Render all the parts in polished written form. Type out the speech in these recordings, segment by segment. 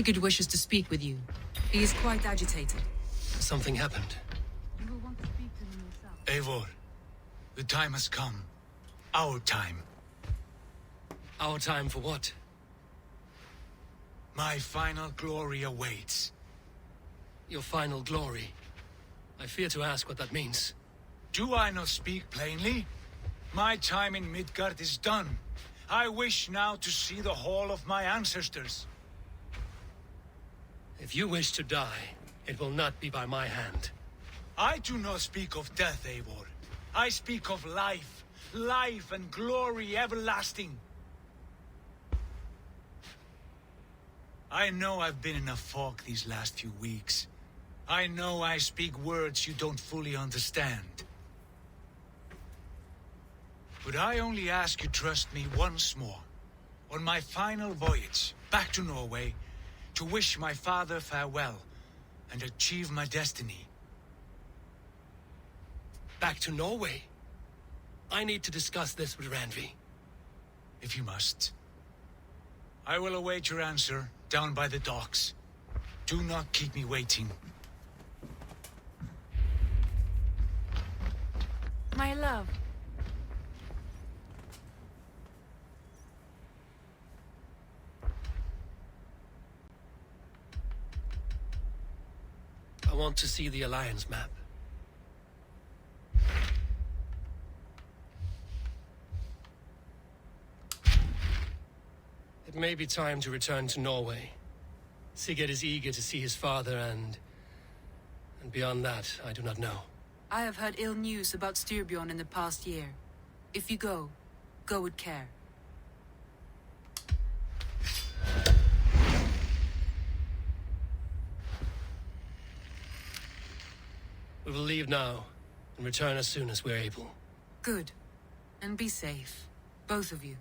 Sigurd wishes to speak with you. He is quite agitated. Something happened. You will want to speak to him yourself. Eivor, the time has come. Our time. Our time for what? My final glory awaits. Your final glory. I fear to ask what that means. Do I not speak plainly? My time in Midgard is done. I wish now to see the hall of my ancestors. If you wish to die, it will not be by my hand. I do not speak of death, Eivor. I speak of life. Life and glory everlasting. I know I've been in a fog these last few weeks. I know I speak words you don't fully understand. But I only ask you trust me once more. On my final voyage back to Norway, to wish my father farewell and achieve my destiny. Back to Norway? I need to discuss this with Randvi. If you must. I will await your answer down by the docks. Do not keep me waiting. My love. I want to see the Alliance map. It may be time to return to Norway. Sigurd is eager to see his father and beyond that, I do not know. I have heard ill news about Styrbjorn in the past year. If you go with care. We will leave now and return as soon as we're able. Good. And be safe. Both of you.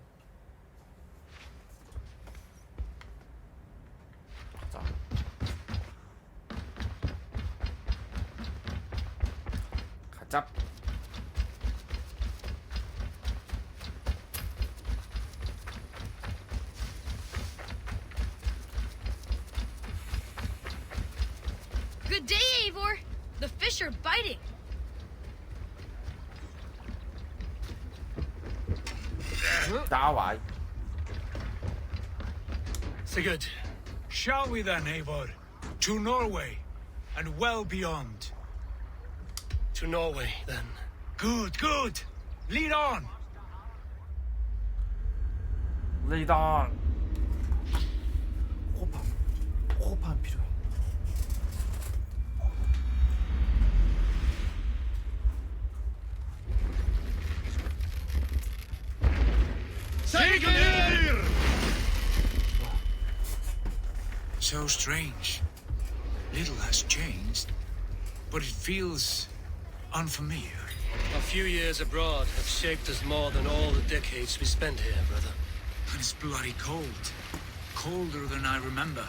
가자. 가자. Good day, Eivor. The fish are biting. 나와. Sigurd, Shall we then, Eivor? To Norway, and well beyond. to Norway then. Good, good. Lead on. 리더. 호판 필요해. So strange. Little has changed, but it feels unfamiliar. A few years abroad have shaped us more than all the decades we spent here, brother. And it's bloody cold. Colder than I remember.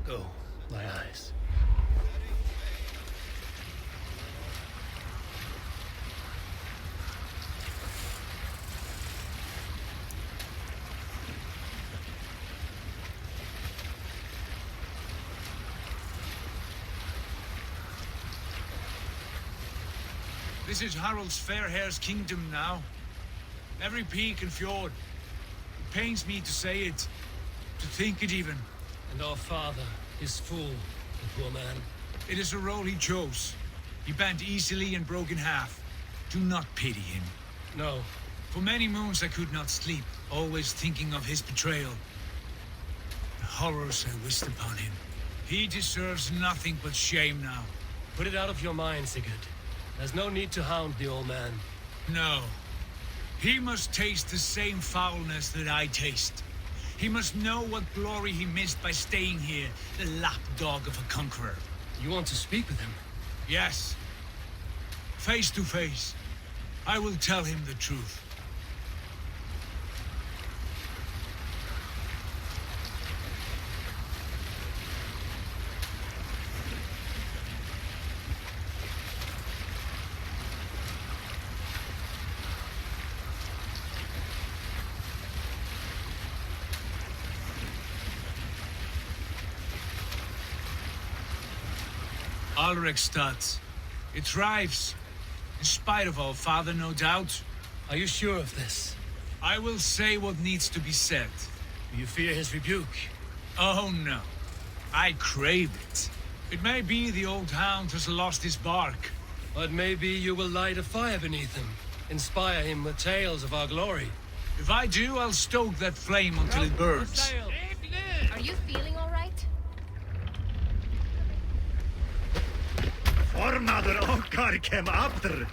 Go, my eyes. This is Harald's Fairhair's kingdom now. Every peak and fjord. It pains me to say it, to think it even. And our father is full, the poor man. It is a role he chose. He bent easily and broke in half. Do not pity him. No, For many moons I could not sleep, always thinking of his betrayal. The horrors I wished upon him. He deserves nothing but shame now. put it out of your mind, Sigurd. There's no need to hound the old man. No. He must taste the same foulness that I taste. He must know what glory he missed by staying here, the lapdog of a conqueror. You want to speak with him? Yes. Face to face. I will tell him the truth. Alrekstad. It thrives. In spite of our father, no doubt. Are you sure of this? I will say what needs to be said. Do you fear his rebuke? Oh no. I crave it. It may be the old hound has lost his bark. But maybe you will light a fire beneath him. Inspire him with tales of our glory. If I do, I'll stoke that flame until it burns. Are you feeling all right? Formaður okkar kem aftur.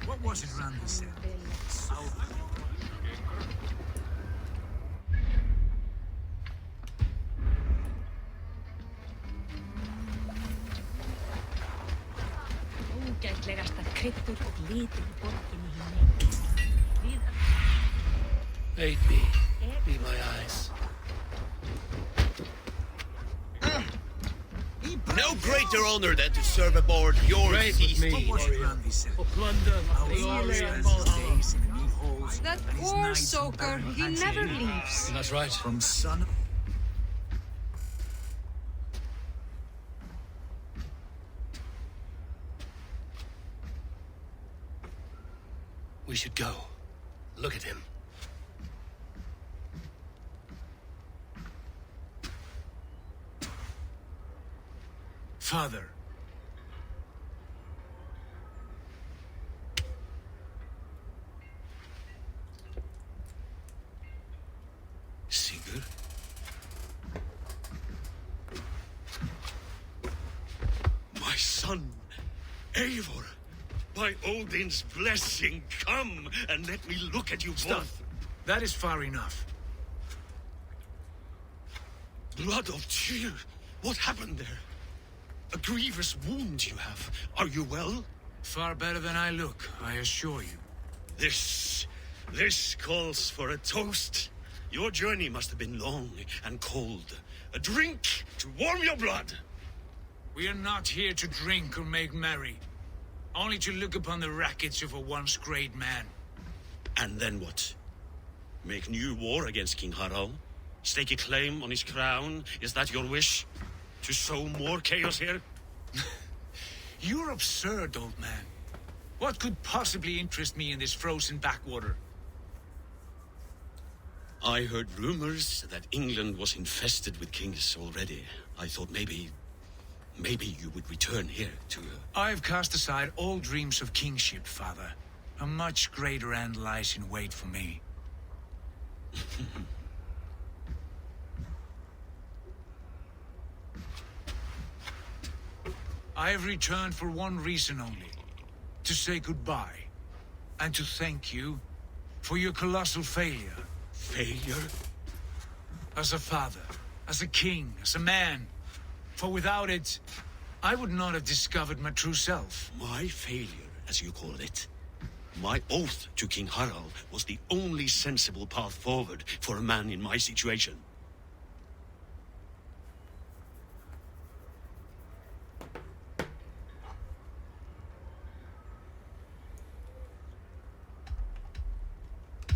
What was it Randy said? Ógætlegasta kryddur og litur í borginni hinni. Aid me. Be my eyes. No greater honor than to serve aboard your Trade with sea me. What was it warrior. Randy said? For plunder, glory, and power. Days in the new halls, That and his poor nights in soaker, battle he hands never in leaves. That's right. From sun. We should go. Look at him. Father. Sigurd? My son, Eivor, by Odin's blessing, come and let me look at you both. That is far enough. Blood of Tyr, what happened there? A grievous wound you have. Are you well? Far better than I look, I assure you. This calls for a toast. Your journey must have been long and cold. A drink to warm your blood. We are not here to drink or make merry. Only to look upon the wreckage of a once great man. And then what? Make new war against King Harald? Stake a claim on his crown? Is that your wish? To sow more chaos here? You're absurd, old man. What could possibly interest me in this frozen backwater? I heard rumors that England was infested with kings already. I thought maybe you would return here to... I've cast aside all dreams of kingship, father. A much greater end lies in wait for me. I have returned for one reason only. To say goodbye. And to thank you for your colossal failure. Failure? As a father, as a king, as a man. For without it, I would not have discovered my true self. My failure, as you call it. My oath to King Harald was the only sensible path forward for a man in my situation.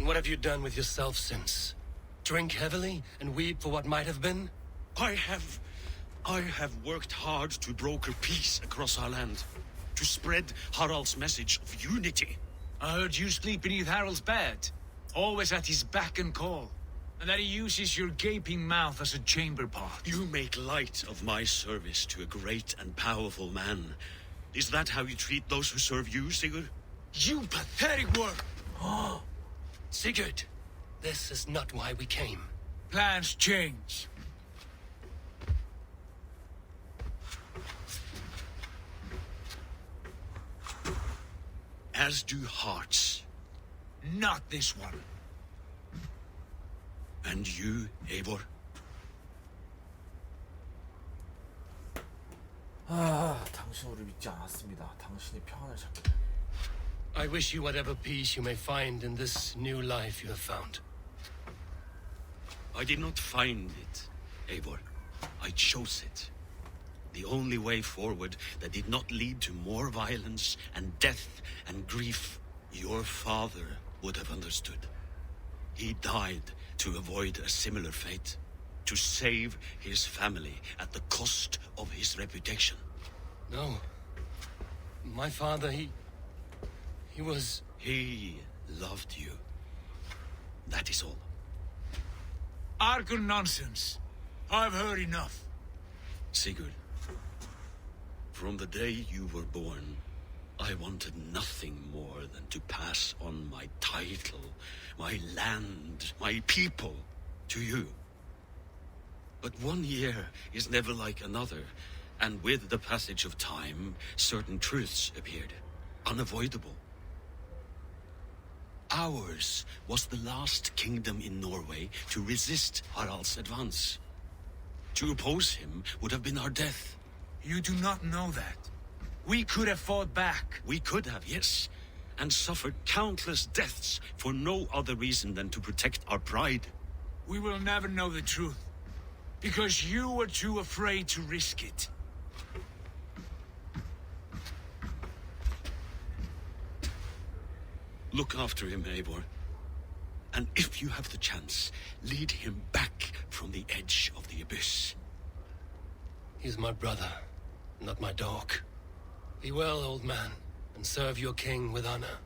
What have you done with yourself since? Drink heavily and weep for what might have been? I have worked hard to broker peace across our land, to spread Harald's message of unity. I heard you sleep beneath Harald's bed, always at his beck and call, and that he uses your gaping mouth as a chamber pot. You make light of my service to a great and powerful man. Is that how you treat those who serve you, Sigurd? You pathetic work! Sigurd, this is not why we came. Plans change. As do hearts. Not this one. And you, Eivor? 당신 우리 믿지 않았습니다. 당신이 평안을 찾기를. I wish you whatever peace you may find in this new life you have found. I did not find it, Eivor. I chose it. The only way forward that did not lead to more violence and death and grief. Your father would have understood. He died to avoid a similar fate. To save his family at the cost of his reputation. No. My father, he was... He loved you. That is all. Argon nonsense. I've heard enough. Sigurd, from the day you were born, I wanted nothing more than to pass on my title, my land, my people, to you. But 1 year is never like another, and with the passage of time, certain truths appeared, unavoidable. Ours was the last kingdom in Norway to resist Harald's advance. To oppose him would have been our death. You do not know that. We could have fought back. We could have, yes, and suffered countless deaths for no other reason than to protect our pride. We will never know the truth. Because you were too afraid to risk it. Look after him, Eivor. And if you have the chance, lead him back from the edge of the abyss. He's my brother, not my dog. Be well, old man, and serve your king with honor.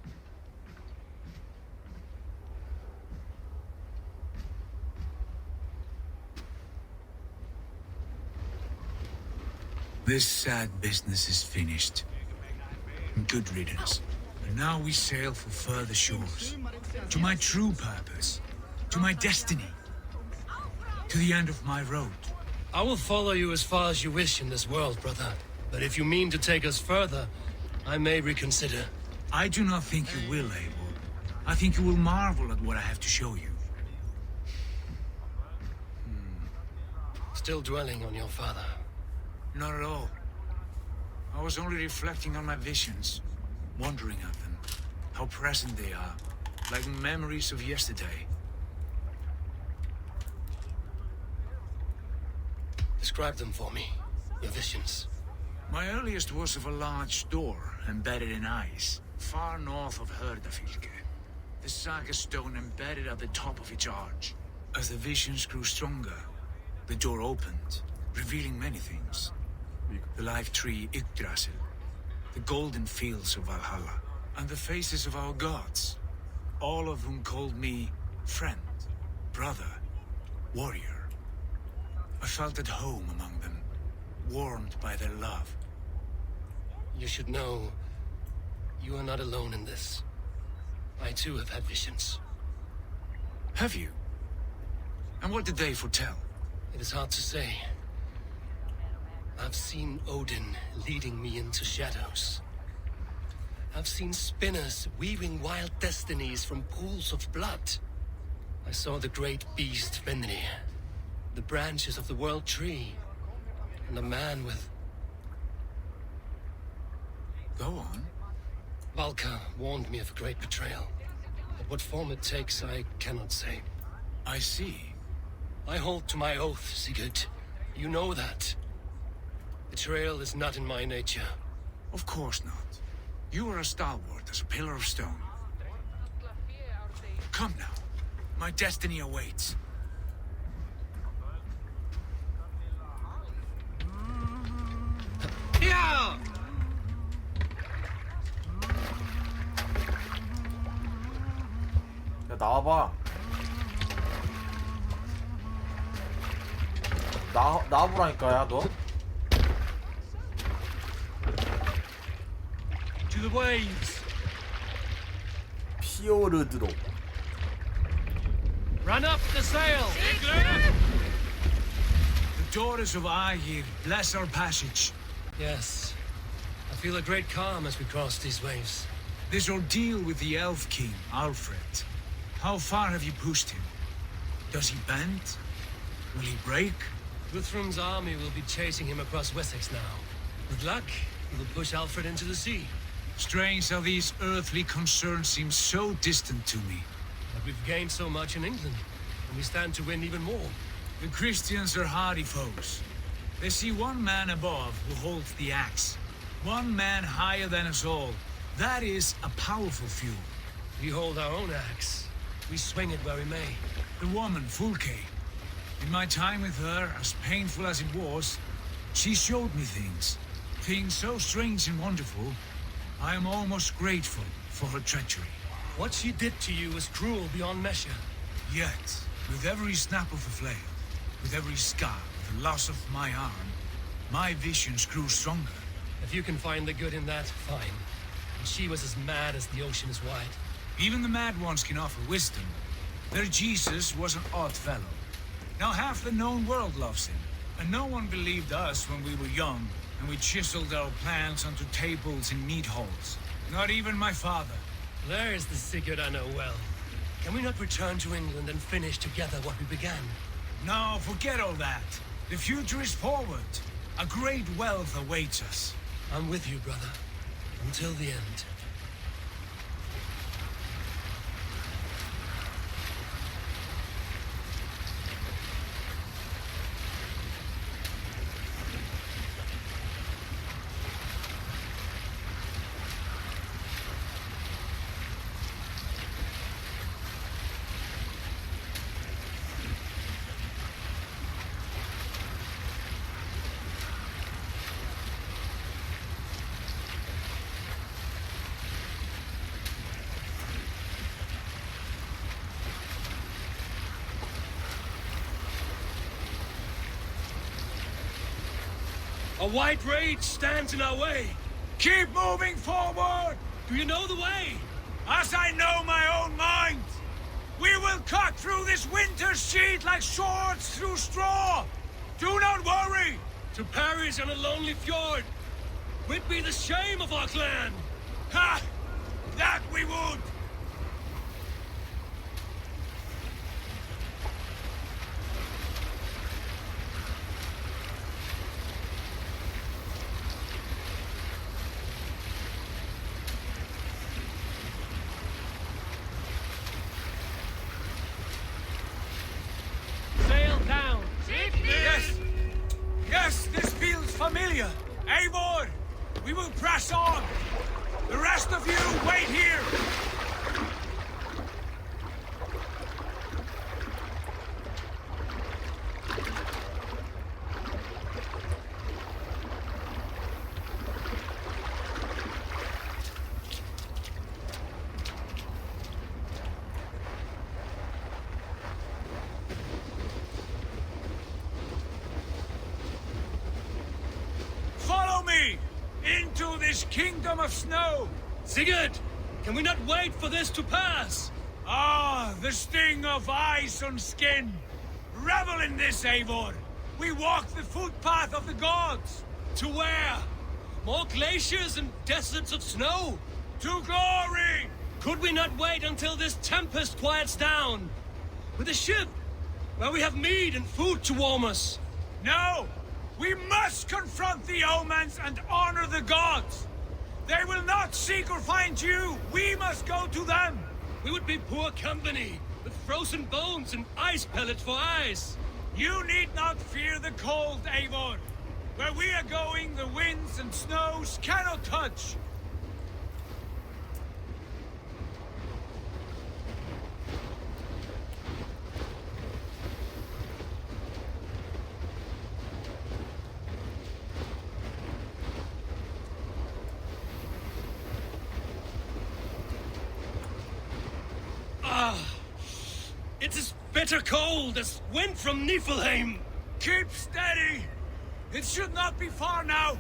This sad business is finished. Good riddance. And now we sail for further shores. To my true purpose. To my destiny. To the end of my road. I will follow you as far as you wish in this world, brother. But if you mean to take us further, I may reconsider. I do not think you will, Eivor. I think you will marvel at what I have to show you. Still dwelling on your father. Not at all. I was only reflecting on my visions, wondering at them, how present they are, like memories of yesterday. Describe them for me, your visions. My earliest was of a large door embedded in ice, far north of Herdafylke. The saga stone embedded at the top of its arch. As the visions grew stronger, the door opened, revealing many things. The life tree Yggdrasil, the golden fields of Valhalla, and the faces of our gods, all of whom called me friend, brother, warrior. I felt at home among them, warmed by their love. You should know, you are not alone in this. I too have had visions. Have you? And what did they foretell? It is hard to say. I've seen Odin leading me into shadows. I've seen spinners weaving wild destinies from pools of blood. I saw the great beast Fenrir, the branches of the world tree, and a man with... Go on. Valka warned me of a great betrayal. But what form it takes, I cannot say. I see. I hold to my oath, Sigurd. You know that. Betrayal is not in my nature. Of course not. You are as stalwart as a pillar of stone. Come now. My destiny awaits. Yeah! 야 나와봐. 나와보라니까 야 너. To the waves! 피오르드로. Run up the sail! The daughters of Aegir bless our passage. Yes. I feel a great calm as we cross these waves. This ordeal with the Elf King, Alfred. How far have you pushed him? Does he bend? Will he break? Guthrum's army will be chasing him across Wessex now. With luck, he will push Alfred into the sea. Strange how these earthly concerns seem so distant to me. But we've gained so much in England, and we stand to win even more. The Christians are hardy foes. They see one man above who holds the axe. One man higher than us all. That is a powerful few. We hold our own axe. We swing it where we may. The woman, Fulke. In my time with her, as painful as it was, she showed me things. Things so strange and wonderful, I am almost grateful for her treachery. What she did to you was cruel beyond measure. Yet, with every snap of a flail, with every scar, the loss of my arm, my visions grew stronger. If you can find the good in that, fine. And she was as mad as the ocean is wide. Even the mad ones can offer wisdom. Their Jesus was an odd fellow. Now half the known world loves him. And no one believed us when we were young, and we chiseled our plans onto tables in meat halls. Not even my father. There is the secret I know well. Can we not return to England and finish together what we began? No, forget all that. The future is forward. A great wealth awaits us. I'm with you, brother. Until the end. A white rage stands in our way. Keep moving forward! Do you know the way? As I know my own mind! We will cut through this winter's sheet like swords through straw! Do not worry! To perish on a lonely fjord would be the shame of our clan. Ha! That we would! Sail down. Yes! Yes, this feels familiar! Eivor! We will press on! The rest of you, wait here! Follow me! Into this kingdom of snow! Sigurd, can we not wait for this to pass? Ah, the sting of ice on skin! Revel in this, Eivor! We walk the footpath of the gods! To where? More glaciers and deserts of snow? To glory! Could we not wait until this tempest quiets down? With a ship, where we have meat and food to warm us? No! We must confront the omens and honor the gods! They will not seek or find you! We must go to them! We would be poor company, with frozen bones and ice pellets for eyes. You need not fear the cold, Eivor! Where we are going, the winds and snows cannot touch! It's as bitter cold as wind from Niflheim! Keep steady! It should not be far now!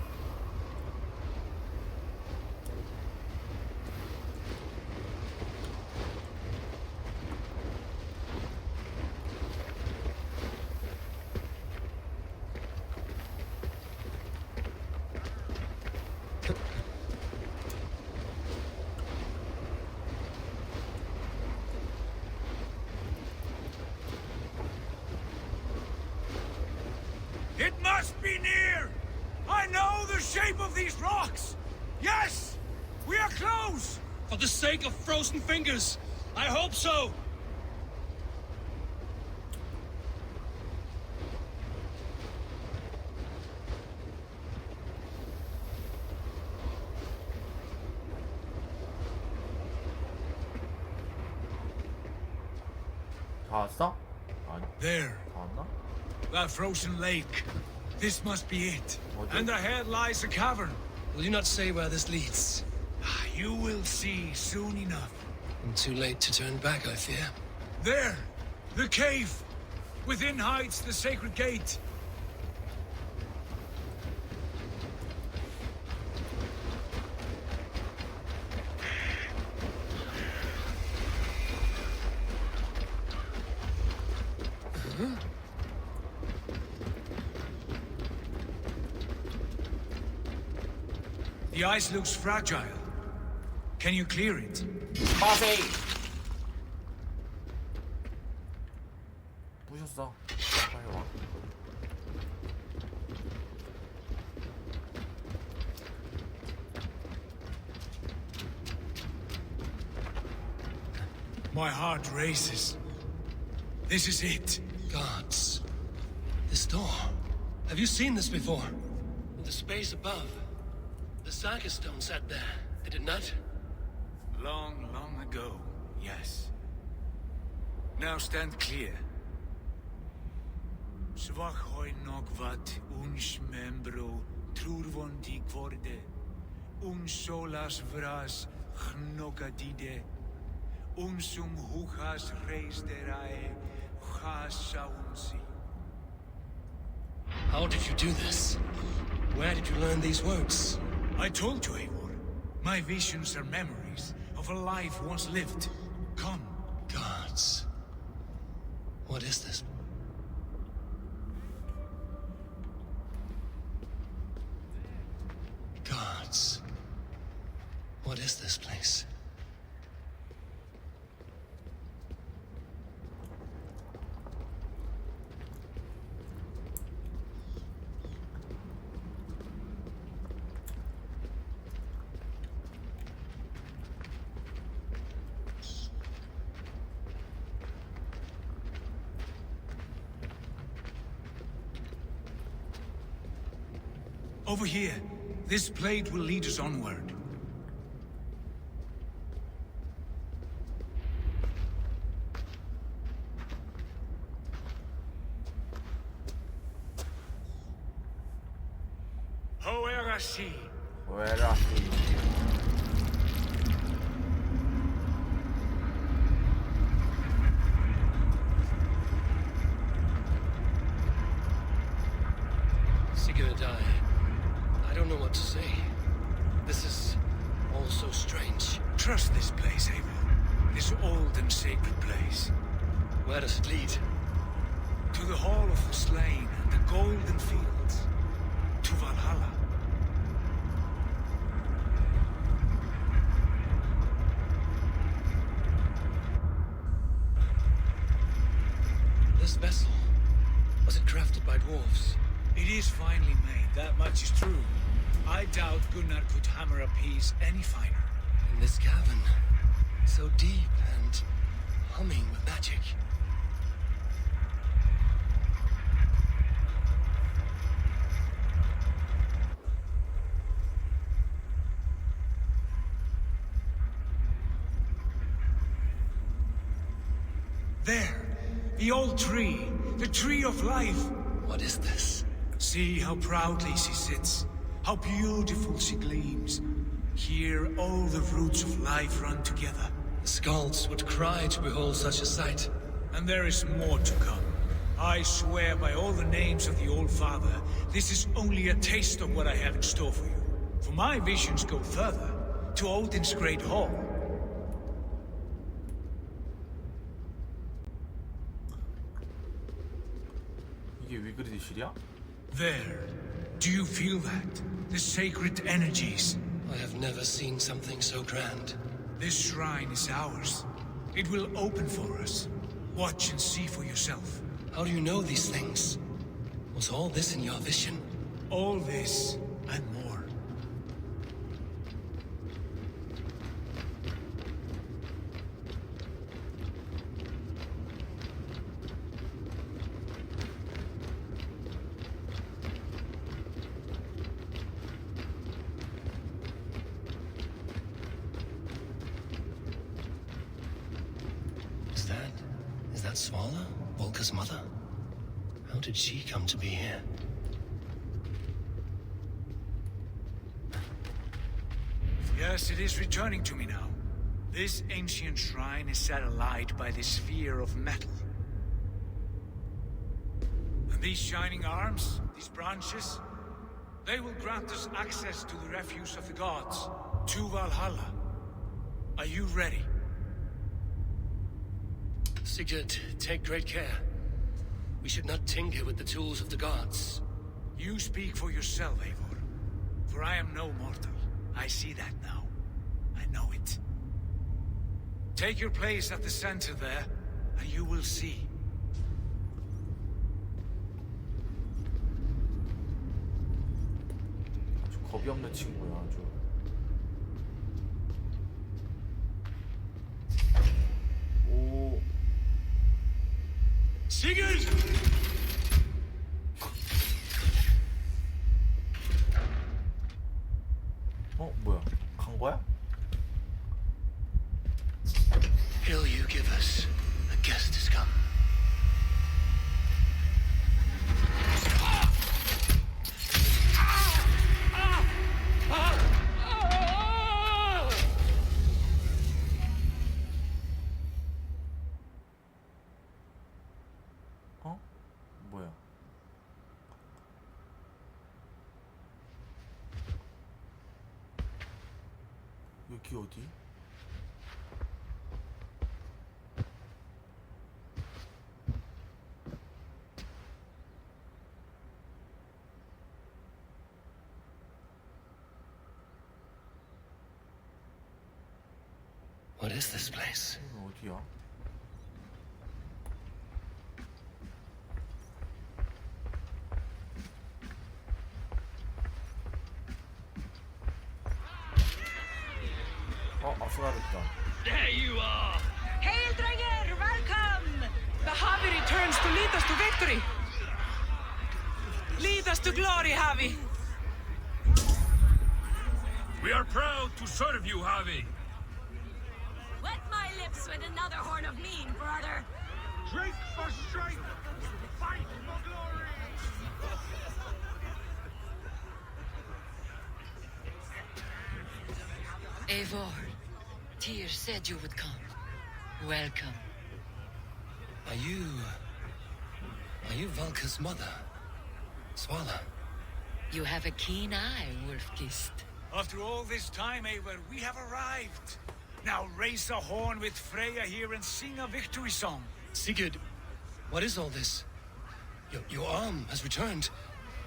It must be near! I know the shape of these rocks! Yes! We are close! For the sake of frozen fingers, I hope so! 다 왔어? 아니, There, 다 왔나? that frozen lake. This must be it. Okay. And ahead lies a cavern. Will you not say where this leads? You will see soon enough. I'm too late to turn back, I fear. There! The cave! Within hides the sacred gate. The ice looks fragile. Can you clear it? 빠세이! 부셨어. 빨리 와. My heart races. This is it. Gods. This door. Have you seen this before? In the space above. The Saga Stone sat there, did it not? Long, long ago, yes. Now stand clear. Svach hoi nogvat uns membro trurvondi kvorde solas vras gnokadide sum huchas reisderae chasaunsi. How did you do this? Where did you learn these words? I told you, Eivor. My visions are memories of a life once lived. Come. Gods. What is this? Gods. What is this place? Over here. This plate will lead us onward. Hoerasi. 왜라시? Sigurd, I don't know what to say. This is all so strange. Trust this place, Eivor. This old and sacred place. Where does it lead? To the Hall of the Slain and the Golden Fields. To Valhalla. This vessel, was it crafted by dwarves? It is finely made, that much is true. I doubt Gunnar could hammer a piece any finer. In this cavern, so deep and humming with magic. There, the old tree, the tree of life. What is this? See how proudly she sits, how beautiful she gleams. Here all the roots of life run together. The skalds would cry to behold such a sight. And there is more to come. I swear by all the names of the Old Father, this is only a taste of what I have in store for you. For my visions go further, to Odin's Great Hall. 이게 위그리드실이야? There. Do you feel that? The sacred energies. I have never seen something so grand. This shrine is ours. It will open for us. Watch and see for yourself. How do you know these things? Was all this in your vision? All this and more. Is that Svala, Volka's mother? How did she come to be here? Yes, it is returning to me now. This ancient shrine is set alight by this sphere of metal. And these shining arms, these branches, they will grant us access to the refuse of the gods, to Valhalla. Are you ready? Sigurd, take great care. We should not tinker with the tools of the gods. You speak for yourself, Eivor. For I am no mortal. I see that now. I know it. Take your place at the center there, and you will see. 아주 겁이 없는 친구야, 아주. 오. Sigurd! 뭐야? 간 거야? Hill you give us. A guest has come. 뭐야? 여기 어디? What is this place? 여기 어디야? 아스가르다. There you are! Hail, Dranger! Welcome! The Havi returns to lead us to victory. Lead us to glory, Havi. We are proud to serve you, Javi. Wet my lips with another horn of mean, brother. Drink for strength, fight for glory. Eivor, Tyr said you would come. Welcome. Are you Valka's mother? Svala? You have a keen eye, Wolfgist. After all this time, Eivor, we have arrived. Now raise the horn with Freya here and sing a victory song. Sigurd, what is all this? Your arm has returned,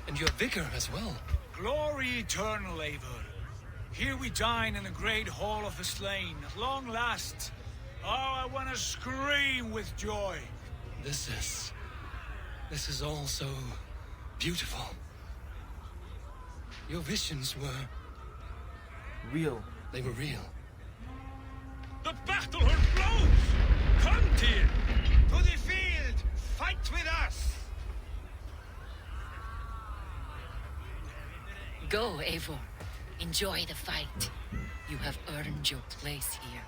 and your vigor as well. Glory eternal, Eivor. Here we dine in the great hall of the slain, at long last. Oh, I want to scream with joy. This is all so beautiful. Your visions were... real. They were real. The battle horn blows! Come, Tyr! To the field! Fight with us! Go, Eivor. Enjoy the fight. You have earned your place here.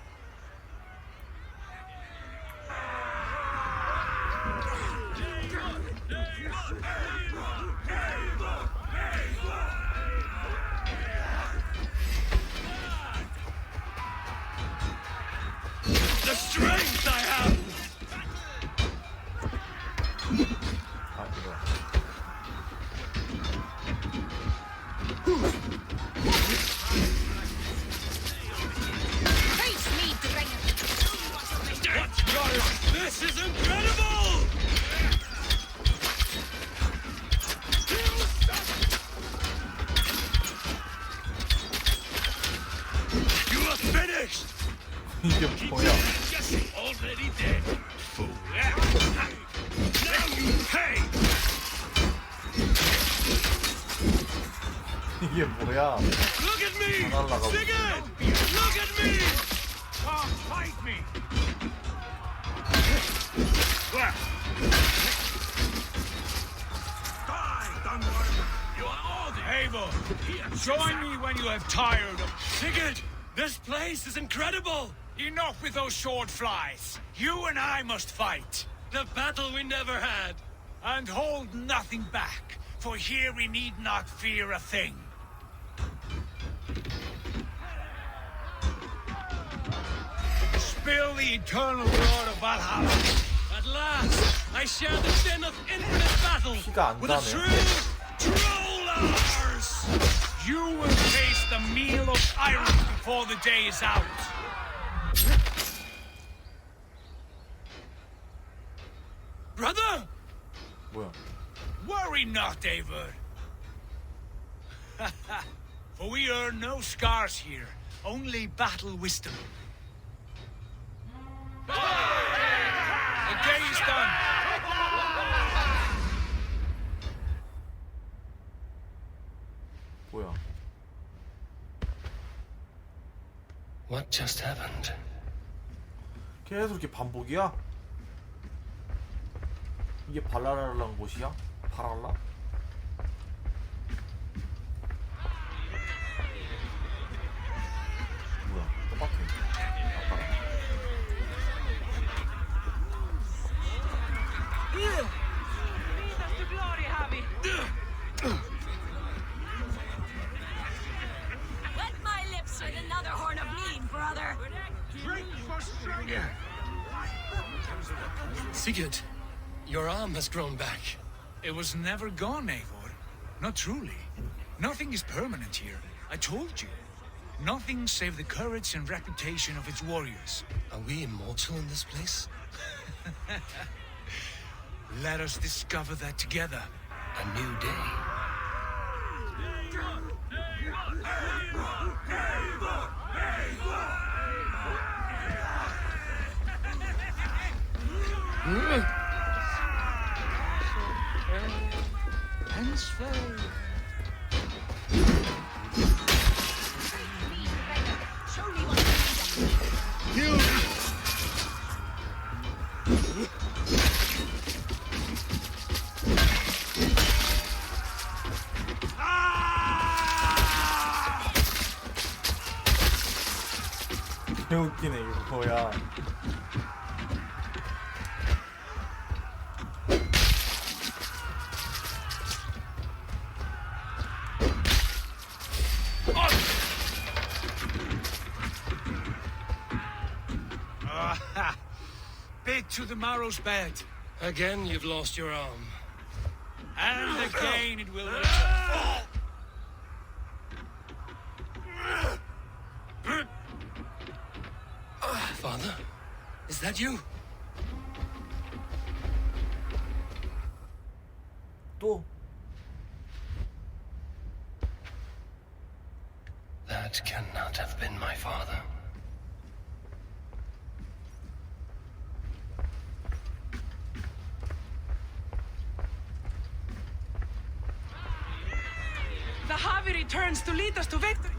The strength I have! 이게 뭐야? Already dead. Fool. Now you pay. 이게 뭐야? Look at me. 날라가고. Sigurd. Look at me. Come fight me. You are all Eivor, join me when you have tired of... Sigurd, this place is incredible! Enough with those short flies. You and I must fight. The battle we never had! And hold nothing back, for here we need not fear a thing. Spill the eternal blood of Valhalla. At last, I share the din of infinite battle 피가 안 with a 나네. true trollers! You will taste the meal of iron before the day is out. Brother! 뭐야? Worry not, Eivor. For we earn no scars here, only battle wisdom. The day is done. 뭐야? What just happened? 계속 이렇게 반복이야? 이게 발랄라라는 곳이야? 발랄라? 뭐야? 똑같아. 아까랑. Wet my lips with another horn of mead, brother. Drink for strength. Sigurd, your arm has grown back. It was never gone, Eivor. Not truly. Nothing is permanent here. I told you. Nothing save the courage and reputation of its warriors. Are we immortal in this place? Let us discover that together. A new day. Show me what you need. 개웃기네 이거 뭐야? Bit to the marrow's bed. Again, you've lost your arm. And again it will return. Father, is that you? 또? That cannot have been my father. The Javi returns to lead us to victory.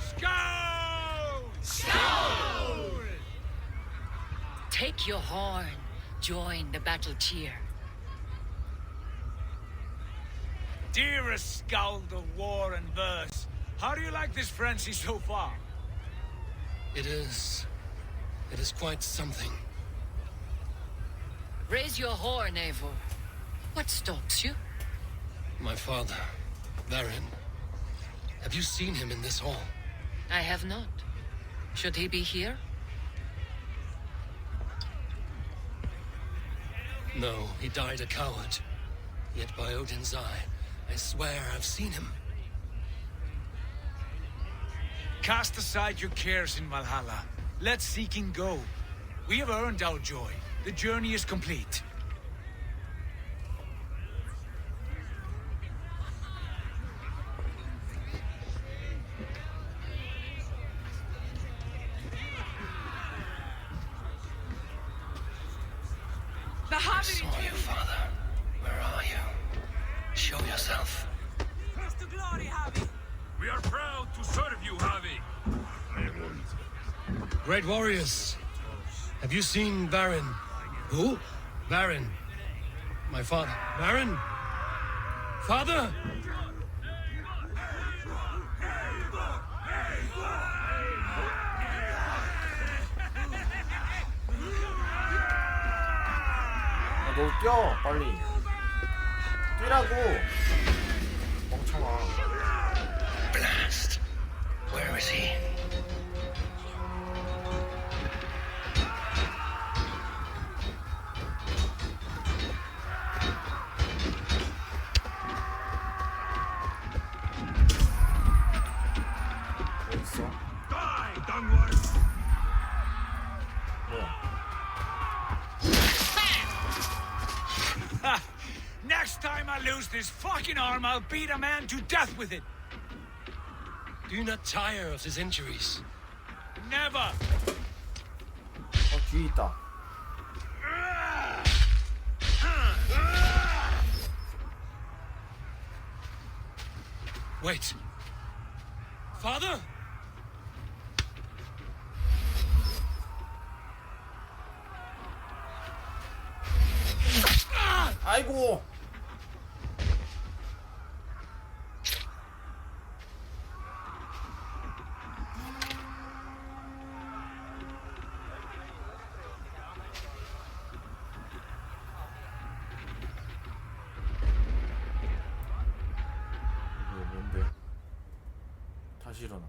Skål! Take your horn. Join the battle cheer. Dearest skald of war and verse, how do you like this frenzy so far? It is quite something. Raise your horn, Eivor. What stops you? My father, Varin. Have you seen him in this hall? I have not. Should he be here? No, he died a coward. Yet by Odin's eye, I swear I've seen him. Cast aside your cares in Valhalla. Let seeking go. We have earned our joy. The journey is complete. I saw you, Father. Where are you? Show yourself. We are proud to serve you, Javi. Great warriors. Have you seen Baron? Who? Baron. My father. Baron? Father? 너 뛰어 빨리 뛰라고 멍청아. Blast. Where is he? 어디 있어? Die, Dunward! 뭐야? Next time I lose this fucking arm, I'll beat a man to death with it. Do you not tire of his injuries? Never. 뒤에 있다. Wait. Father? 아이고. 이게 뭔데? 다시 일어나.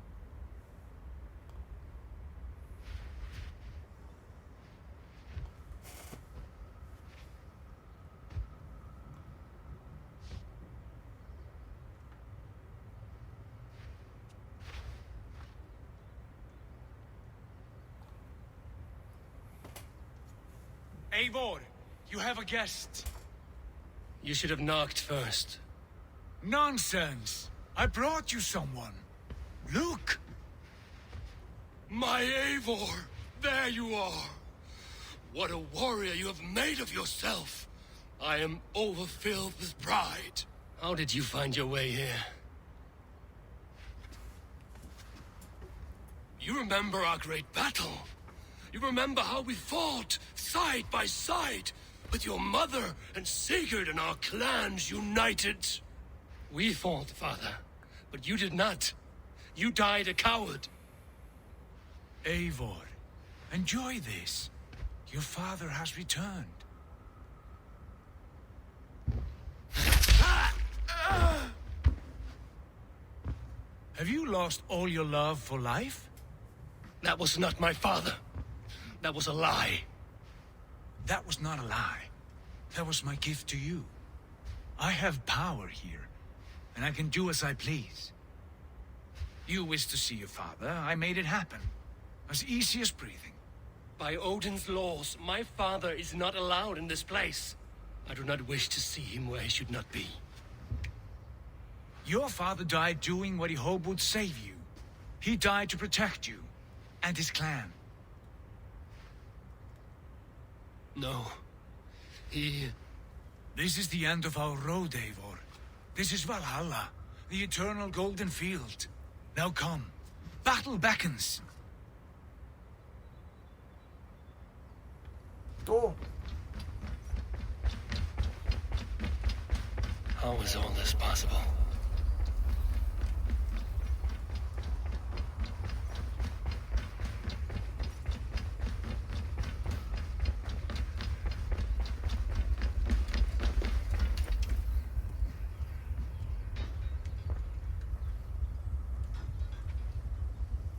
Eivor, you have a guest. You should have knocked first. Nonsense. I brought you someone. Look. My Eivor! There you are! What a warrior you have made of yourself! I am overfilled with pride. How did you find your way here? You remember our great battle? You remember how we fought, side by side, with your mother and Sigurd and our clans united? We fought, Father, but you did not. You died a coward. Eivor, enjoy this. Your father has returned. Have you lost all your love for life? That was not my father. That was a lie. That was not a lie. That was my gift to you. I have power here, and I can do as I please. You wished to see your father, I made it happen. As easy as breathing. By Odin's laws, my father is not allowed in this place. I do not wish to see him where he should not be. Your father died doing what he hoped would save you. He died to protect you, and his clan. No. He... This is the end of our road, Eivor. This is Valhalla, the eternal golden field. Now come. Battle beckons. 또 How is all this possible?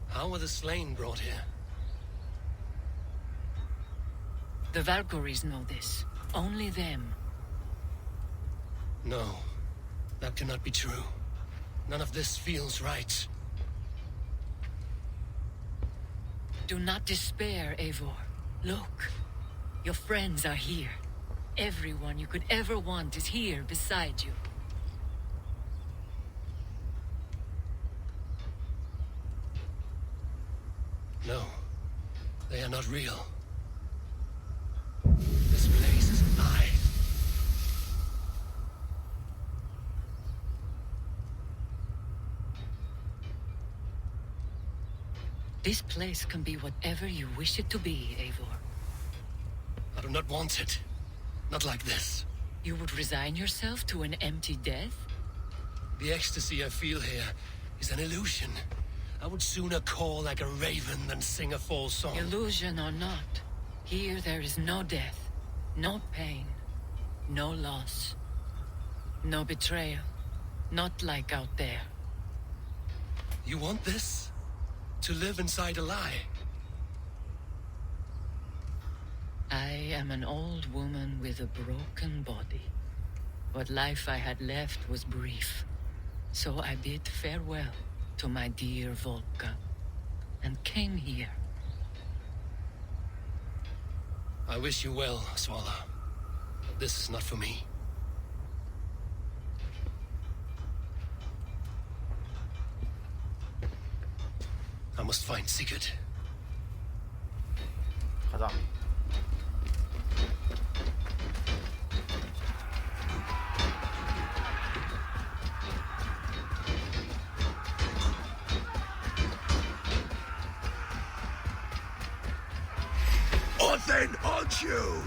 How were the slain brought here? The Valkyries know this. Only them. No, that cannot be true. None of this feels right. Do not despair, Eivor. Look. Your friends are here. Everyone you could ever want is here beside you. No, they are not real. This place is This place can be whatever you wish it to be, Eivor. I do not want it. Not like this. You would resign yourself to an empty death? The ecstasy I feel here is an illusion. I would sooner call like a raven than sing a false song. Illusion or not, here there is no death, no pain, no loss, no betrayal. Not like out there. You want this? To live inside a lie? I am an old woman with a broken body. What life I had left was brief. So I bid farewell to my dear Volka and came here. I wish you well, Svala. But this is not for me. I must find Sigurd. 가자. Then aren't you?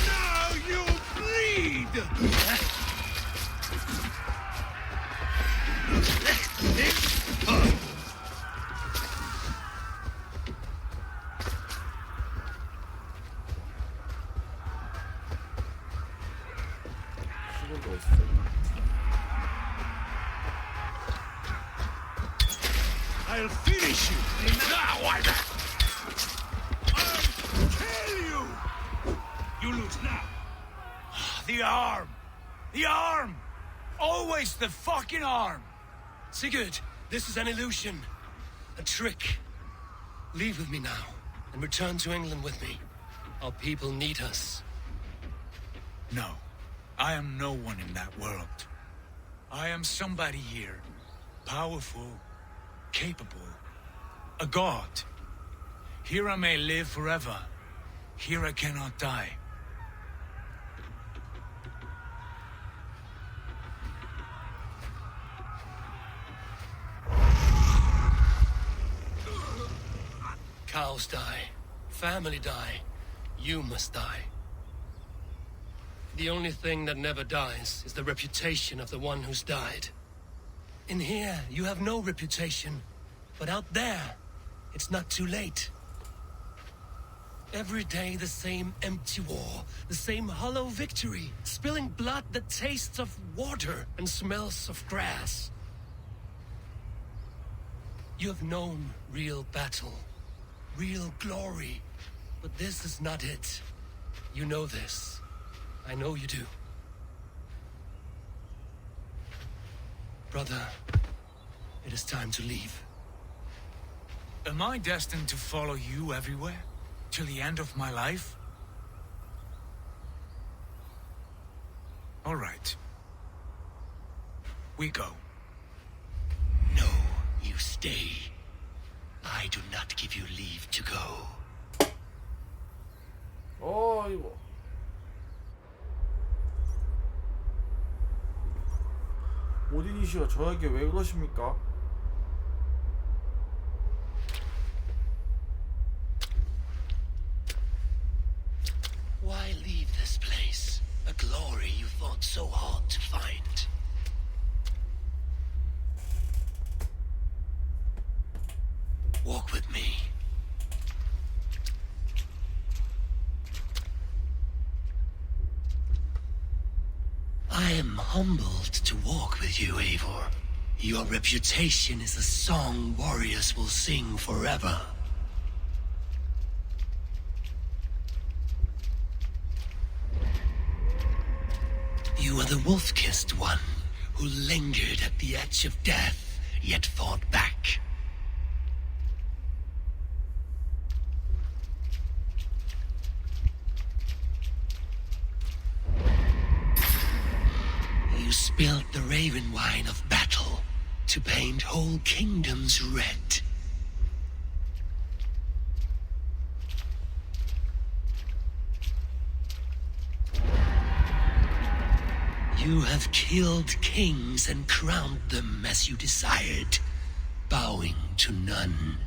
Now you'll bleed! 시골도 있어. I'll finish you! I'll kill you! You lose now. The arm! The arm! Always the fucking arm! Sigurd, this is an illusion. A trick. Leave with me now, and return to England with me. Our people need us. No. I am no one in that world. I am somebody here. Powerful. Capable. A god. Here I may live forever. Here I cannot die. Cows die. Family die. You must die. The only thing that never dies is the reputation of the one who's died. In here, you have no reputation. But out there, it's not too late. Every day the same empty war, the same hollow victory, spilling blood that tastes of water and smells of grass. You have known real battle, real glory, but this is not it. You know this. I know you do. Brother, it is time to leave. Am I destined to follow you everywhere? Till the end of my life? All right. We go. No, you stay. I do not give you leave to go. 이거. 오딘이시여 저에게 왜 그러십니까? Why leave this place? A glory you fought so hard to find. Walk with me. I am humbled to walk with you, Eivor. Your reputation is a song warriors will sing forever. You are the wolf-kissed one who lingered at the edge of death, yet fought back. You spilled the raven wine of battle to paint whole kingdoms red. You have killed kings and crowned them as you desired, bowing to none.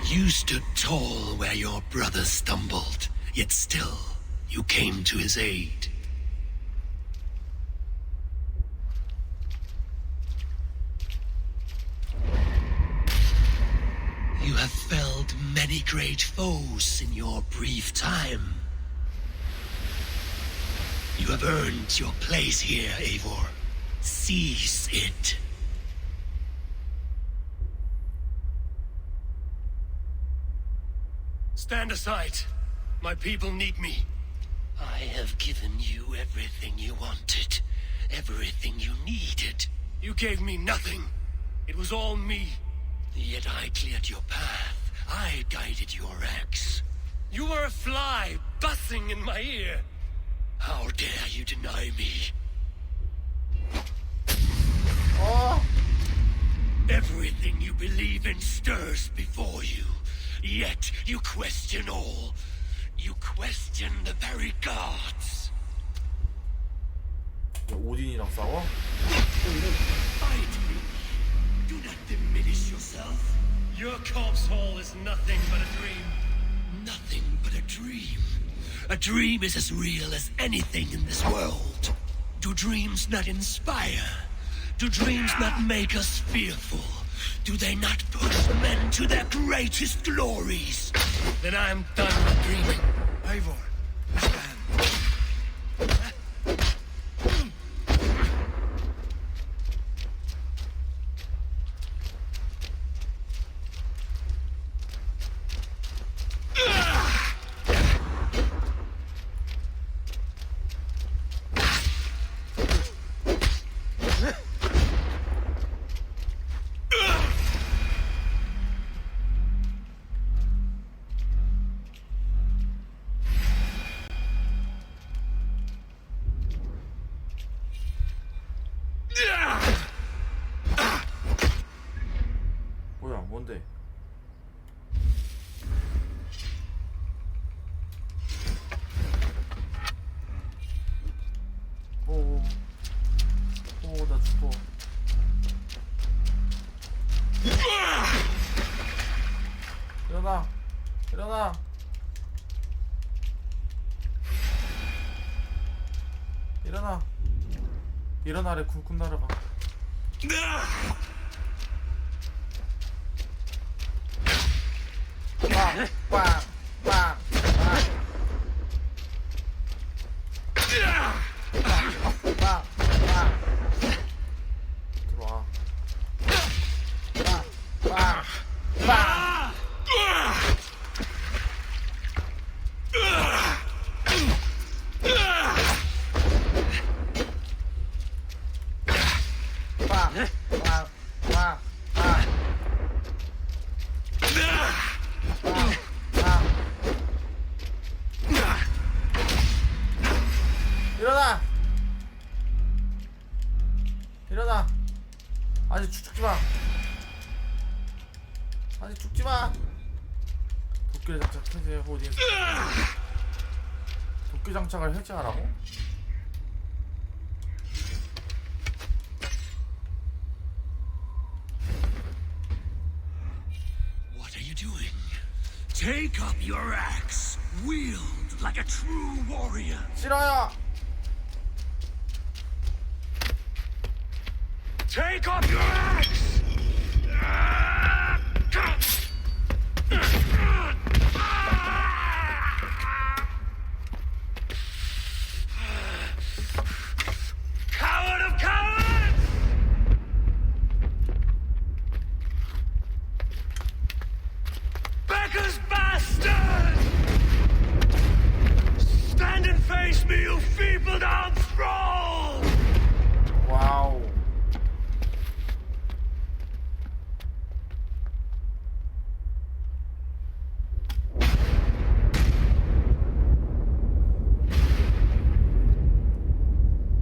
You stood tall where your brother stumbled, yet still you came to his aid. You have felled many great foes in your brief time. You have earned your place here, Eivor. Seize it. Stand aside. My people need me. I have given you everything you wanted, everything you needed. You gave me nothing. It was all me. Yet I cleared your path. I guided your axe. You were a fly buzzing in my ear. How dare you deny me? Everything you believe in stirs before you. Yet you question all. You question the very gods. 오딘이랑 싸워? Fight me. Do not diminish yourself. Your corpse hall is nothing but a dream. Nothing but a dream. A dream is as real as anything in this world. Do dreams not inspire? Do dreams not make us fearful? Do they not push men to their greatest glories? Then I am done with dreaming. Eivor, stand. 뭐야, 뭔데? 나 죽어. 일어나! 일어나! 일어나! 일어나래, 쿵쿵 날아가. 빵! 빵! 빵! 빵! 빵! 들어와. 빵! 빵! 빵! 일어나! 일어나! 아직 죽지마! 아직 죽지마! 도끼 장착 해제 호딩. 도끼 장착을 해제하라고? What are you doing? Take up your axe. Wield like a true warrior. 싫어요! Take up your axe! Coward of cowards! Becker's bastard! Stand and face me, you feeble-down thrall! 와우.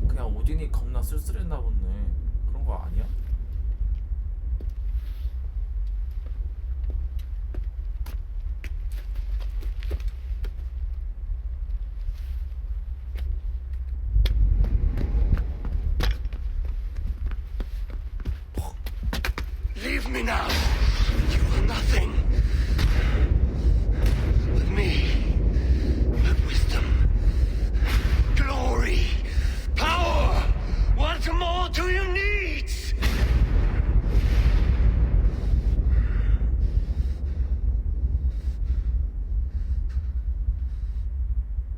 그냥 오딘이 겁나 쓸쓸했나 보네. 그런 거 아니야? Forgive me now. You were nothing. With me, but wisdom, glory, power. What more do you need?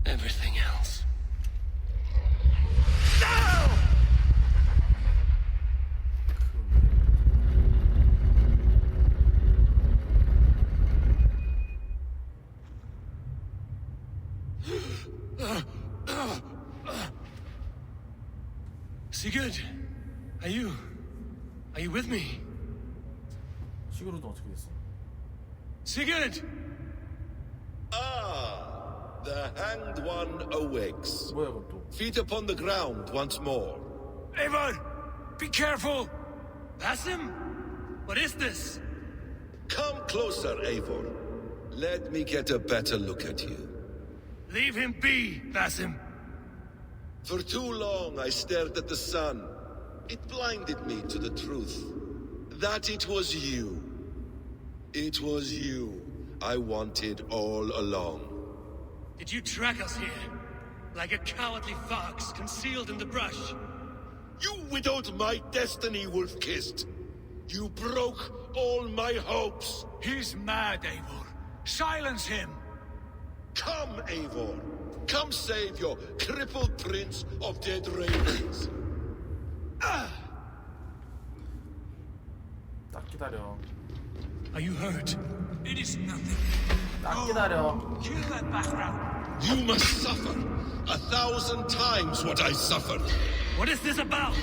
Everything else. No! Sigurd, are you with me? 시그루드 어떻게 됐어? Sigurd! Ah, the hanged one awakes. 뭐야 이건 또? Feet upon the ground once more. Eivor, be careful! Basim? What is this? Come closer, Eivor. Let me get a better look at you. Leave him be, Basim. For too long I stared at the sun. It blinded me to the truth. That it was you. It was you I wanted all along. Did you track us here? Like a cowardly fox concealed in the brush? You widowed my destiny, Wolf-Kissed. You broke all my hopes. He's mad, Eivor. Silence him. Come, Eivor. Come save your crippled prince of dead ravens. 딱 기다려. Are you hurt? It is nothing. 딱 기다려. Kill that background. You must suffer 1,000 times what I suffered. What is this about?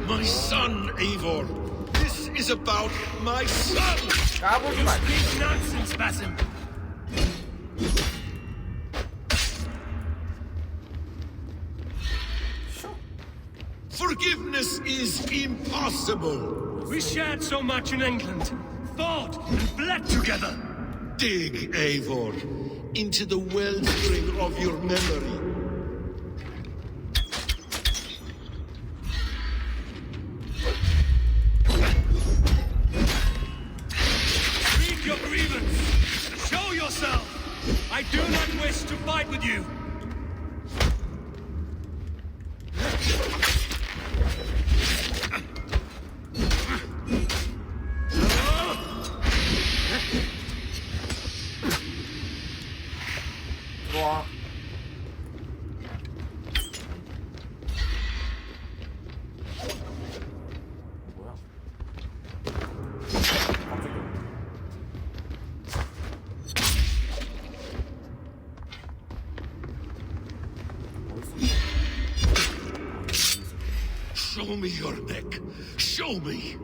My son, Eivor. This is about my son. 까불지 마. Speak nonsense, Basim. Forgiveness is impossible. We shared so much in England, fought and bled together. Dig, Eivor, into the wellspring of your memory. Read your grievance. Show yourself. I do not wish to fight with you. 들어와. 뭐야? 깜짝이야. Show me your neck. Show me.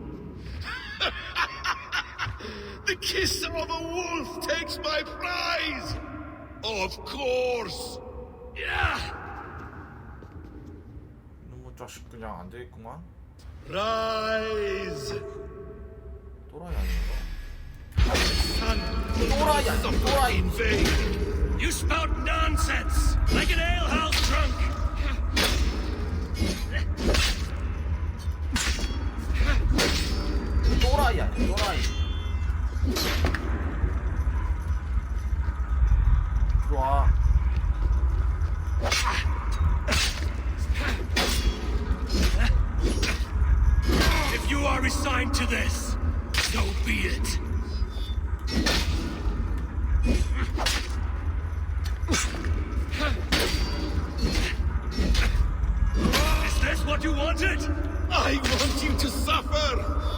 The kiss of a wolf takes my prize. Of course. Yeah. 이놈의 자식 그냥 안 되겠구만. Rise. 또라이 아닌가? Son, 또라이 아니야, 또라이. in vain. You spout nonsense, like an alehouse drunk. 또라이 아니야, 또라이. 들어와. If you are resigned to this, so be it. Is this what you wanted? I want you to suffer.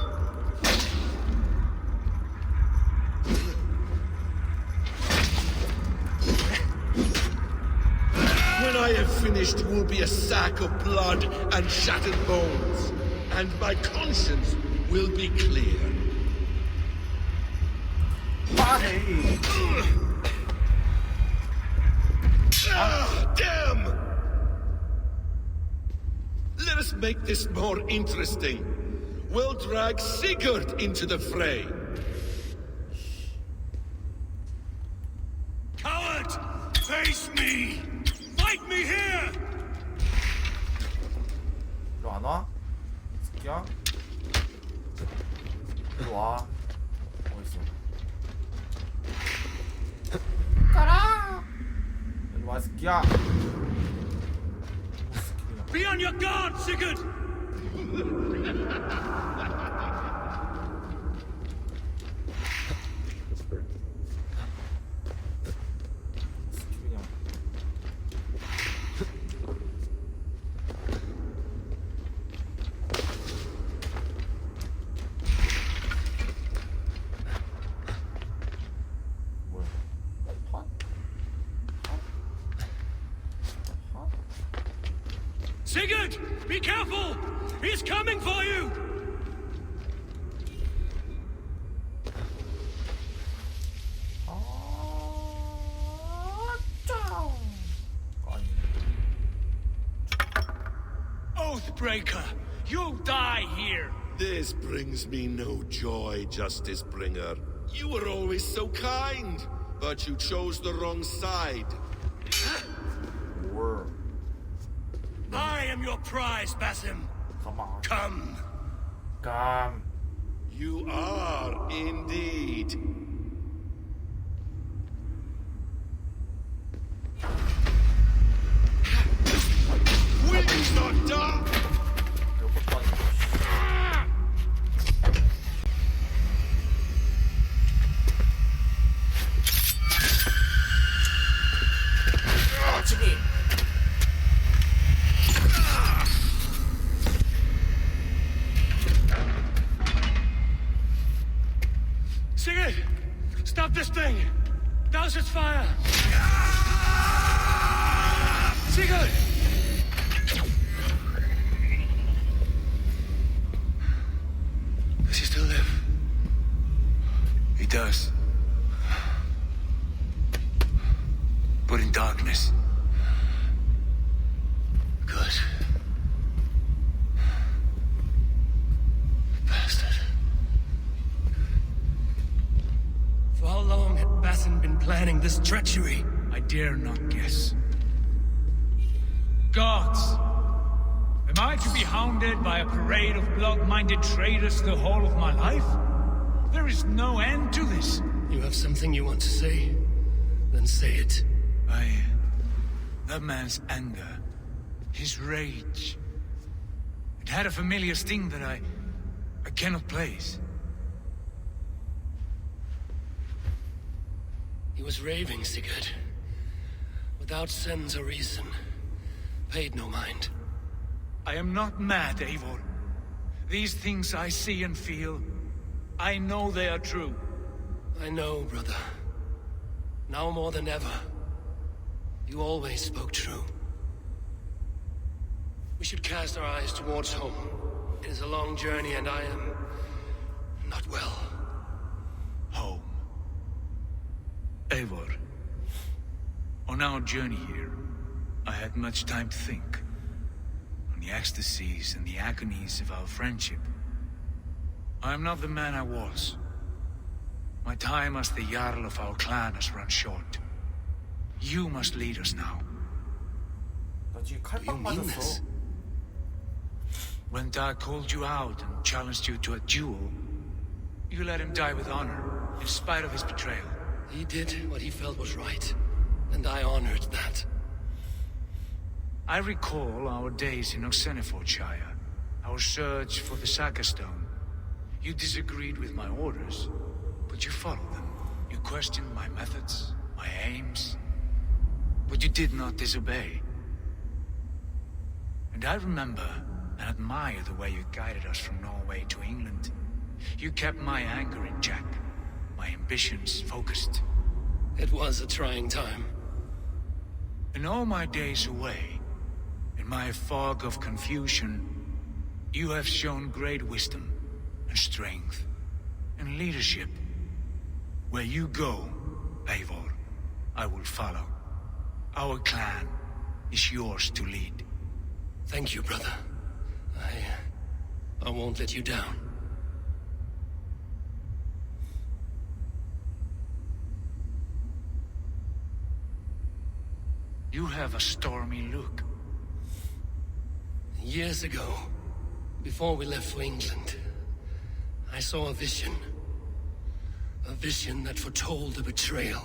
When I have finished, you will be a sack of blood and shattered bones, and my conscience will be clear. 빠해. Ah, damn! Let us make this more interesting. We'll drag Sigurd into the fray. Coward! Face me! Fight me here! 일로 안 와? 새끼야? 일로 와. 어딨어? 가라! 일로 와, 새끼야. Be on your guard, Sigurd! 그냥. 뭐야? 핫? Sigurd! Be careful! He's coming for you! Oathbreaker! You'll die here! This brings me no joy, Justice Bringer. You were always so kind, but you chose the wrong side. 뭘? I am your prize, Basim. 가만. Come. 감. You are indeed. Will you not die? 별것도 아니고. 아, 지금. Sigurd! Stop this thing! Douse its fire! Sigurd! Does he still live? He does. But in darkness. Good. Bastard. For how long had Basim been planning this treachery? I dare not guess. Gods! Am I to be hounded by a parade of blood-minded traitors the whole of my life? There is no end to this. You have something you want to say? Then say it. That man's anger, his rage, it had a familiar sting that I cannot place. He was raving, Sigurd. Without sense or reason. Paid no mind. I am not mad, Eivor. These things I see and feel, I know they are true. I know, brother. Now more than ever. You always spoke true. We should cast our eyes towards home. It is a long journey and I am not well. Home. Eivor, on our journey here, I had much time to think. On the ecstasies and the agonies of our friendship. I am not the man I was. My time as the Jarl of our clan has run short. You must lead us now. 나 지금 칼빵 You mean 맞았어. this? When Dag called you out and challenged you to a duel, you let him die with honor, in spite of his betrayal. He did what he felt was right, and I honored that. I recall our days in Oxenifordshire, our search for the Saga Stone. You disagreed with my orders, but you followed them. You questioned my methods, my aims, but you did not disobey. And I remember and admire the way you guided us from Norway to England. You kept my anger in check, my ambitions focused. It was a trying time. In all my days away, in my fog of confusion, you have shown great wisdom and strength and leadership. Where you go, Eivor, I will follow. Our clan is yours to lead. Thank you, brother. I won't let you down. You have a stormy look. Years ago, before we left for England, I saw a vision. A vision that foretold a betrayal.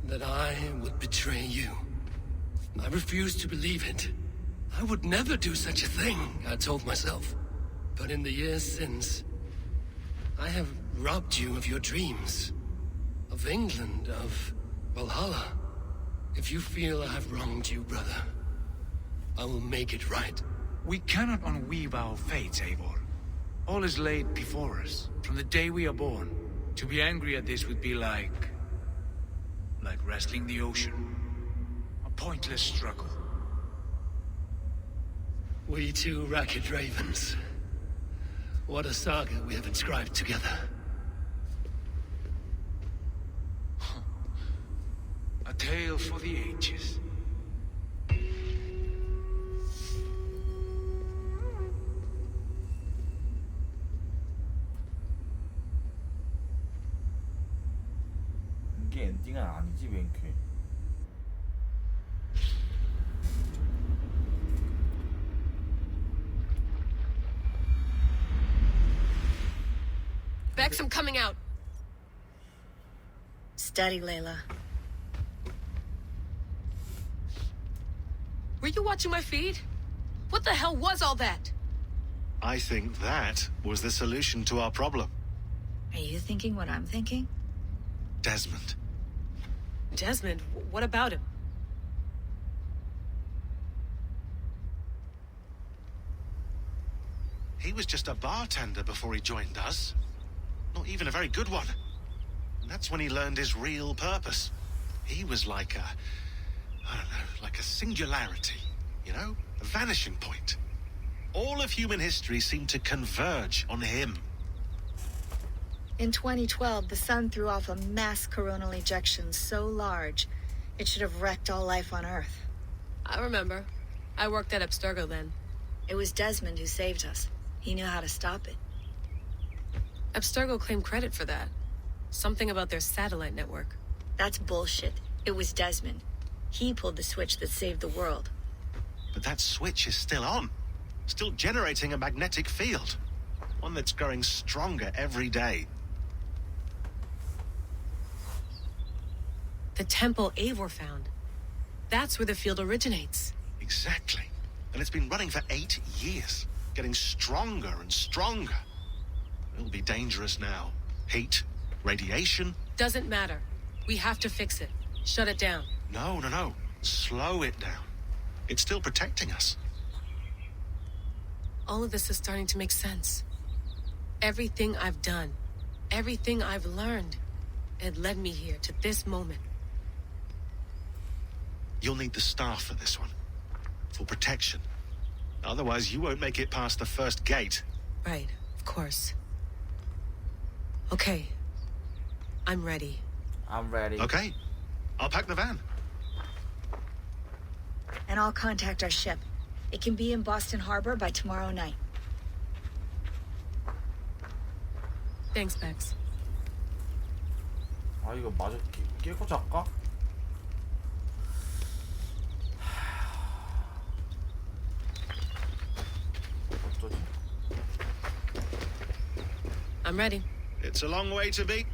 That I would betray you. I refused to believe it. I would never do such a thing, I told myself. But in the years since, I have robbed you of your dreams. Of England, of Valhalla. If you feel I have wronged you, brother, I will make it right. We cannot unweave our fates, Eivor. All is laid before us, from the day we are born. To be angry at this would be like wrestling the ocean. A pointless struggle. We two racket ravens. What a saga we have inscribed together. A tale for the ages. 이게 엔딩은 아니지 웬케. Bex, I'm coming out. Steady, Layla. Were you watching my feed? What the hell was all that? I think that was the solution to our problem. Are you thinking what I'm thinking? Desmond. Desmond? What about him? He was just a bartender before he joined us. Not even a very good one. And that's when he learned his real purpose. He was like I don't know, like a singularity, you know? A vanishing point. All of human history seemed to converge on him. In 2012, the sun threw off a mass coronal ejection so large, it should have wrecked all life on Earth. I remember. I worked at Abstergo then. It was Desmond who saved us. He knew how to stop it. Abstergo claimed credit for that. Something about their satellite network. That's bullshit. It was Desmond. He pulled the switch that saved the world. But that switch is still on. Still generating a magnetic field. One that's growing stronger every day. The temple Eivor found. That's where the field originates. Exactly. And it's been running for 8 years. Getting stronger and stronger. It'll be dangerous now. Heat, radiation. Doesn't matter. We have to fix it. Shut it down. No. Slow it down. It's still protecting us. All of this is starting to make sense. Everything I've done, everything I've learned, it led me here to this moment. You'll need the staff for this one. For protection. Otherwise, you won't make it past the first gate. Right, of course. Okay. I'm ready. I'm ready. Okay. I'll pack the van. And I'll contact our ship. It can be in Boston Harbor by tomorrow night. Thanks, Bex. 아 이거 마저 깨고 잘까? 어쩌지? I'm ready. It's a long way to be.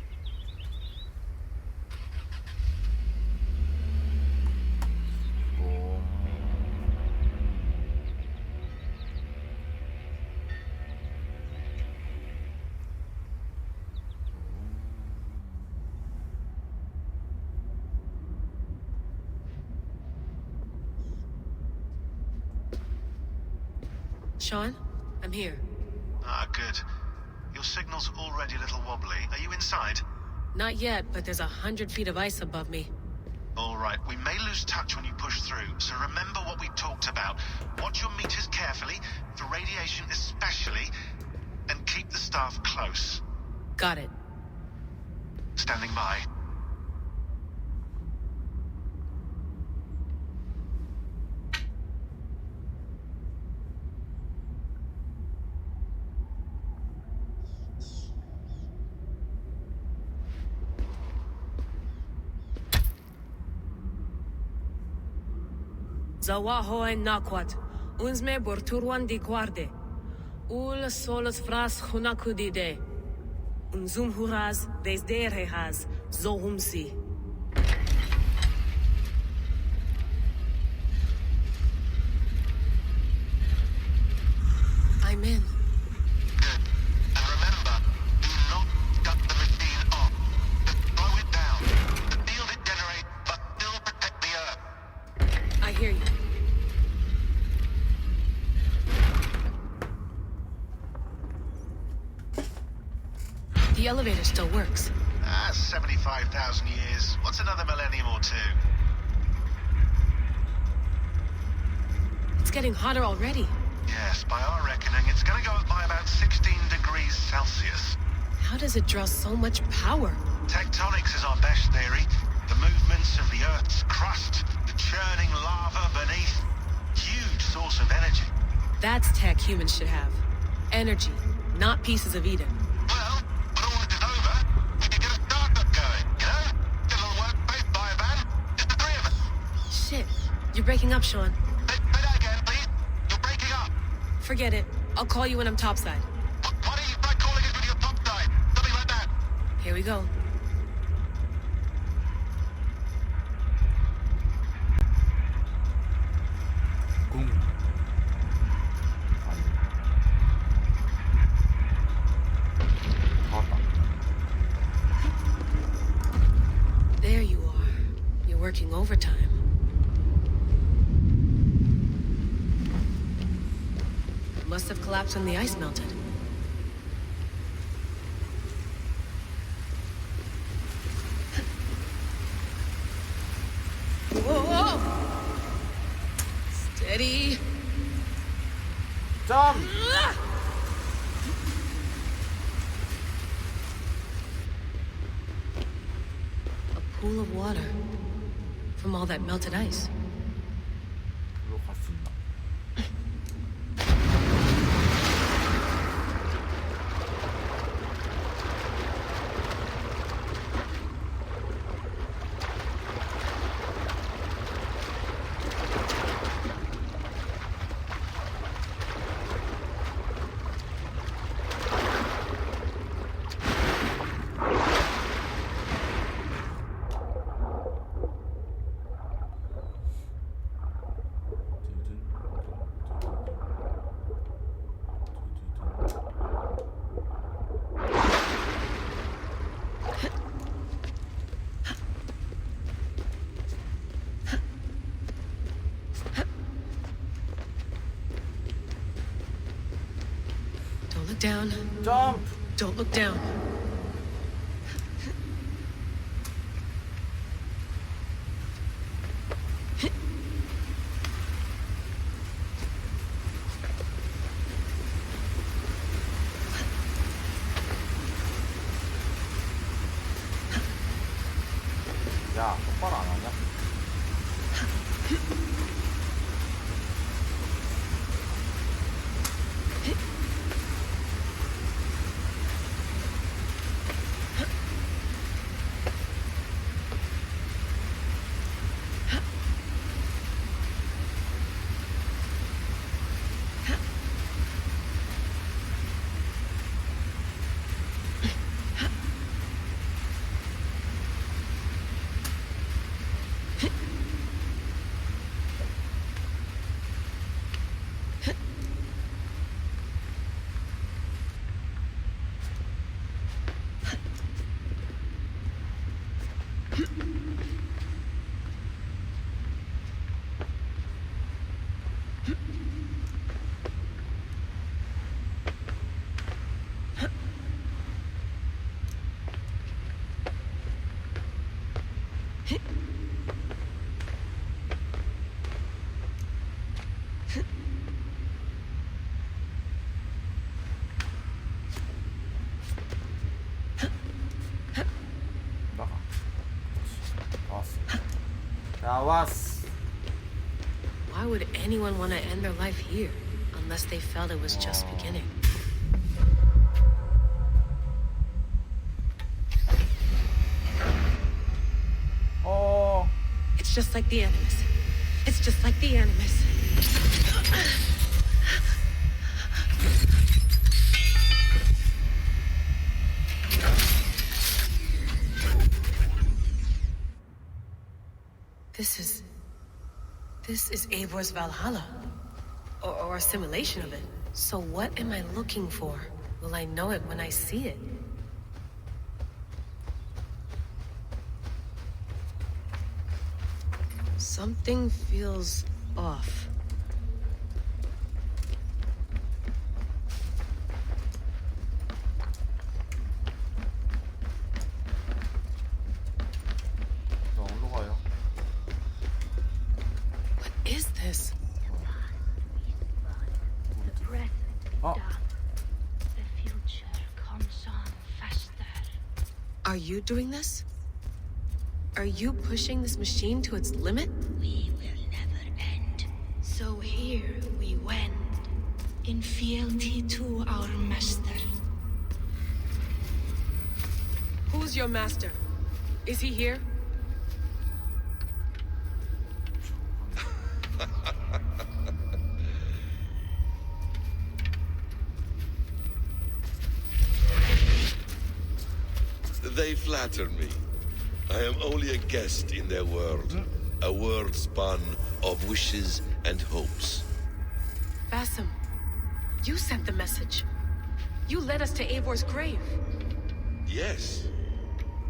Sean, I'm here. Ah, good. Your signal's already a little wobbly. Are you inside? Not yet, but there's 100 feet of ice above me. All right, we may lose touch when you push through, so remember what we talked about. Watch your meters carefully, for radiation especially, and keep the staff close. Got it. Standing by. Zawaho en nakwat, uns me borturuan di guarde. Ul solos fras hunakudide. Unzum huraz, desderehaz, zohumsi. I'm in. Good. And remember, do not shut the machine off. Just slow it down. The field it generates must still protect the Earth. I hear you. The elevator still works. 75,000 years. What's another millennium or two? It's getting hotter already. Yes, by our reckoning, it's gonna go up by about 16 degrees Celsius. How does it draw so much power? Tectonics is our best theory. The movements of the Earth's crust, the churning lava beneath. Huge source of energy. That's tech humans should have. Energy, not pieces of Eden. Well, when all this is over, we can get a startup going, you know? Get a little workspace, buy a van, just the three of us. Shit, you're breaking up, Sean. Say that again, please. You're breaking up. Forget it. I'll call you when I'm topside. Why don't you try calling us with your top side? Something like that. Here we go. 궁. 나왔다. There you are. You're working overtime. Must have collapsed when the ice melted. Whoa! Steady. 점! A pool of water from all that melted ice. 이리로 갈 수 있나? Don't look down. 점프! Don't look down. 야, 똑바로 안 하냐? 나가. 나왔어. 나왔어. Why would anyone want to end their life here unless they felt it was just beginning? It's just like the Animus. It's just like the Animus. This is Eivor's Valhalla. Or a simulation of it. So what am I looking for? Will I know it when I see it? Something feels off. 나 어디로 가요? What is this? The present Oh. done. The future comes on faster. Are you doing this? Are you pushing this machine to its limit? We will never end. So here we wend, in fealty to our master. Who's your master? Is he here? They flatter me. I am only a guest in their world. A world spun of wishes and hopes. Basim, you sent the message. You led us to Eivor's grave. Yes.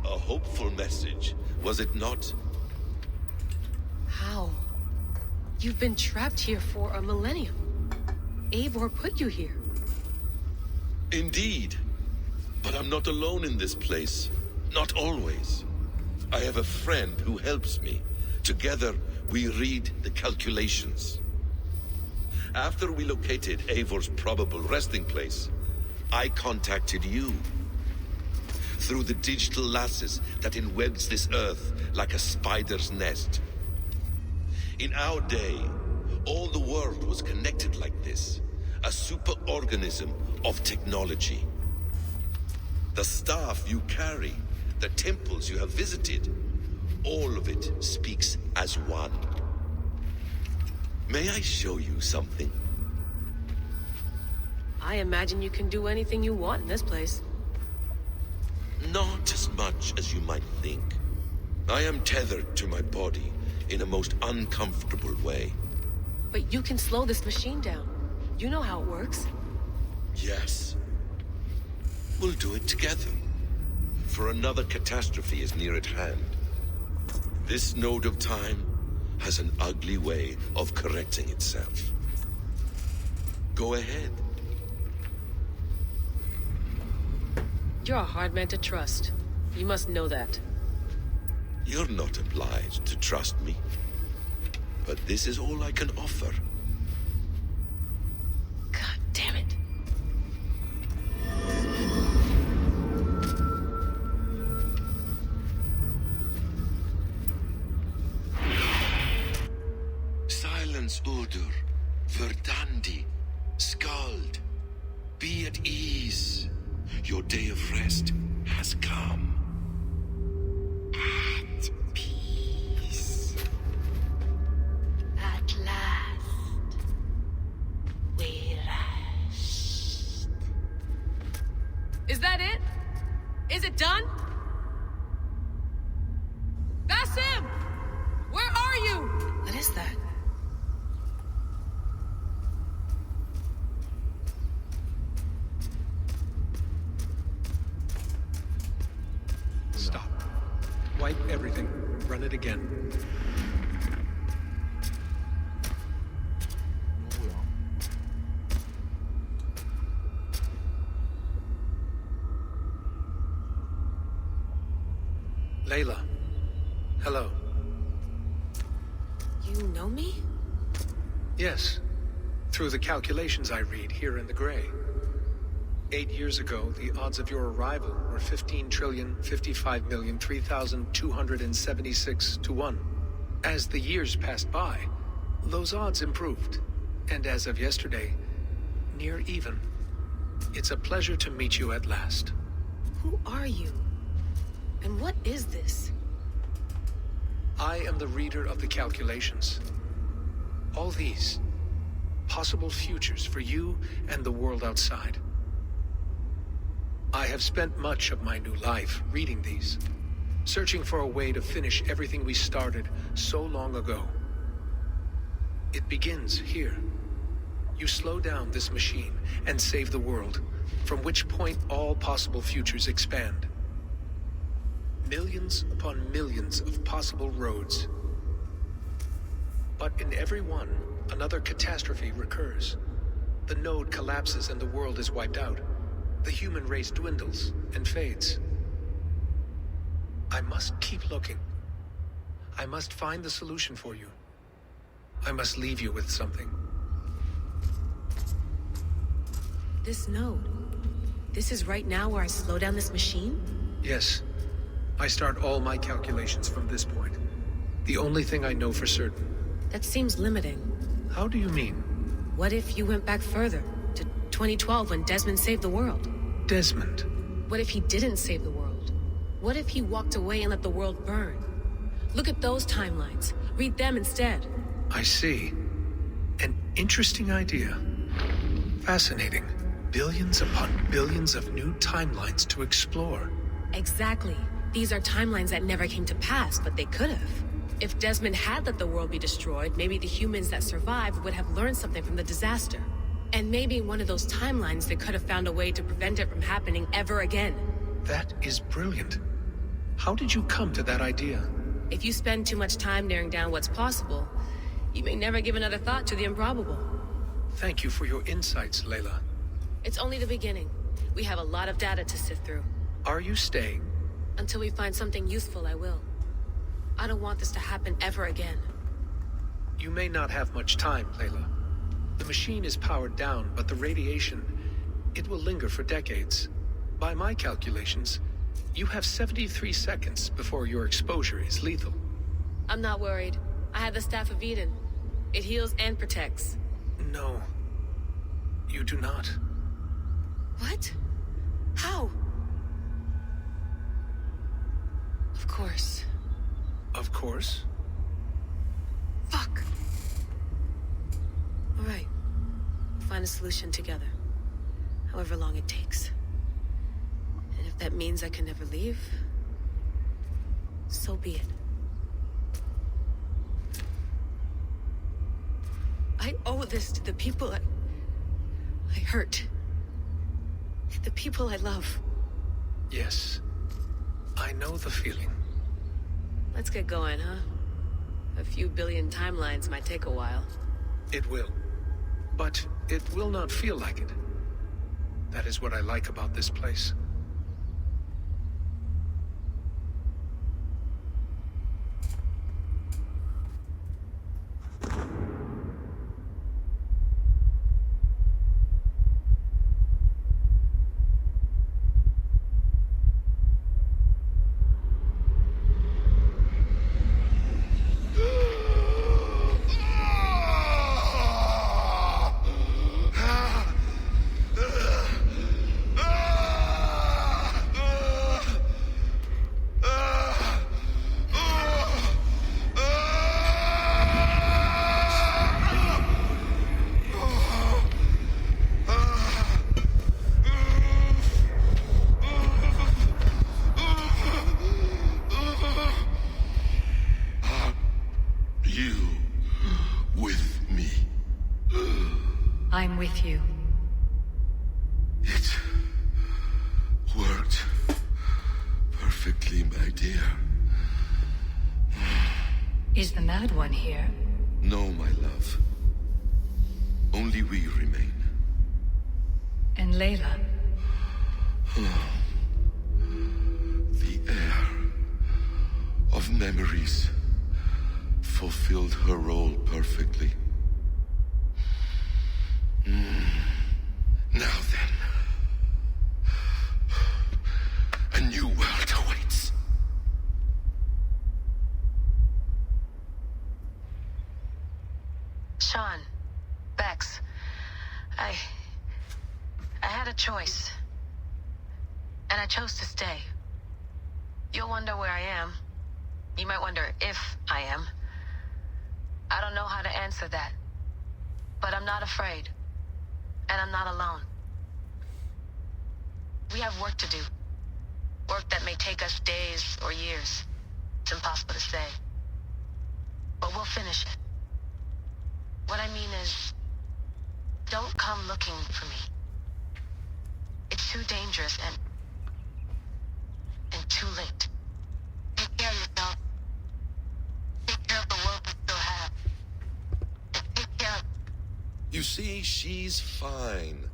A hopeful message, was it not? How? You've been trapped here for a millennium. Eivor put you here. Indeed. But I'm not alone in this place. Not always. I have a friend who helps me. Together, we read the calculations. After we located Eivor's probable resting place, I contacted you. Through the digital lasses that enwebs this earth like a spider's nest. In our day, all the world was connected like this. A superorganism of technology. The staff you carry, the temples you have visited, all of it speaks as one. May I show you something? I imagine you can do anything you want in this place. Not as much as you might think. I am tethered to my body in a most uncomfortable way. But you can slow this machine down. You know how it works. Yes. We'll do it together. For another catastrophe is near at hand. This node of time has an ugly way of correcting itself. Go ahead. You're a hard man to trust. You must know that. You're not obliged to trust me. But this is all I can offer. God damn it. Silence, Uldur. Verdandi. Skald. Be at ease. Your day of rest has come. At peace. At last, we rest. Is that it? Is it done? Basim! Where are you? What is that? Stop. Wipe everything. Run it again. 누구야? Layla. Hello. You know me? Yes. Through the calculations I read here in the gray. 8 years ago, the odds of your arrival were 15,055,003,276 to 1. As the years passed by, those odds improved. And as of yesterday, near even. It's a pleasure to meet you at last. Who are you? And what is this? I am the reader of the calculations. All these, possible futures for you and the world outside. I have spent much of my new life reading these. searching for a way to finish everything we started so long ago. It begins here. You slow down this machine and save the world, from which point all possible futures expand. Millions upon millions of possible roads. But in every one, another catastrophe recurs. The node collapses and the world is wiped out. The human race dwindles and fades. I must keep looking. I must find the solution for you. I must leave you with something. This node. This is right now where I slow down this machine? Yes. I start all my calculations from this point. The only thing I know for certain. That seems limiting. How do you mean? What if you went back further, to 2012 when Desmond saved the world? Desmond? What if he didn't save the world? What if he walked away and let the world burn? Look at those timelines. Read them instead. I see. An interesting idea. Fascinating. Billions upon billions of new timelines to explore. Exactly. These are timelines that never came to pass, but they could have. If Desmond had let the world be destroyed, maybe the humans that survived would have learned something from the disaster. And maybe in one of those timelines they could have found a way to prevent it from happening ever again. That is brilliant. How did you come to that idea? If you spend too much time narrowing down what's possible, you may never give another thought to the improbable. Thank you for your insights, Layla. It's only the beginning. We have a lot of data to sift through. Are you staying? Until we find something useful, I will. I don't want this to happen ever again. You may not have much time, Layla. The machine is powered down, but the radiation, it will linger for decades. By my calculations, you have 73 seconds before your exposure is lethal. I'm not worried. I have the Staff of Eden. It heals and protects. No. You do not. What? How? Of course. Of course. Fuck. All right. We'll find a solution together. However long it takes. And if that means I can never leave, so be it. I owe this to the people I hurt. The people I love. Yes. I know the feeling. Let's get going, huh? A few billion timelines might take a while. It will. But it will not feel like it. That is what I like about this place. I'm with you. It worked perfectly, my dear. Is the Mad One here? No, my love. Only we remain. And Layla? The air of memories fulfilled her role perfectly. Now then, a new world awaits. Sean, Bex, I had a choice. And I chose to stay. You'll wonder where I am. You might wonder if I am. I don't know how to answer that. But I'm not afraid. And I'm not alone. We have work to do. Work that may take us days or years. It's impossible to say. But we'll finish it. What I mean is, don't come looking for me. It's too dangerous and too late. Take care of yourself. Take care of the world we still have. And take care of... You see, she's fine.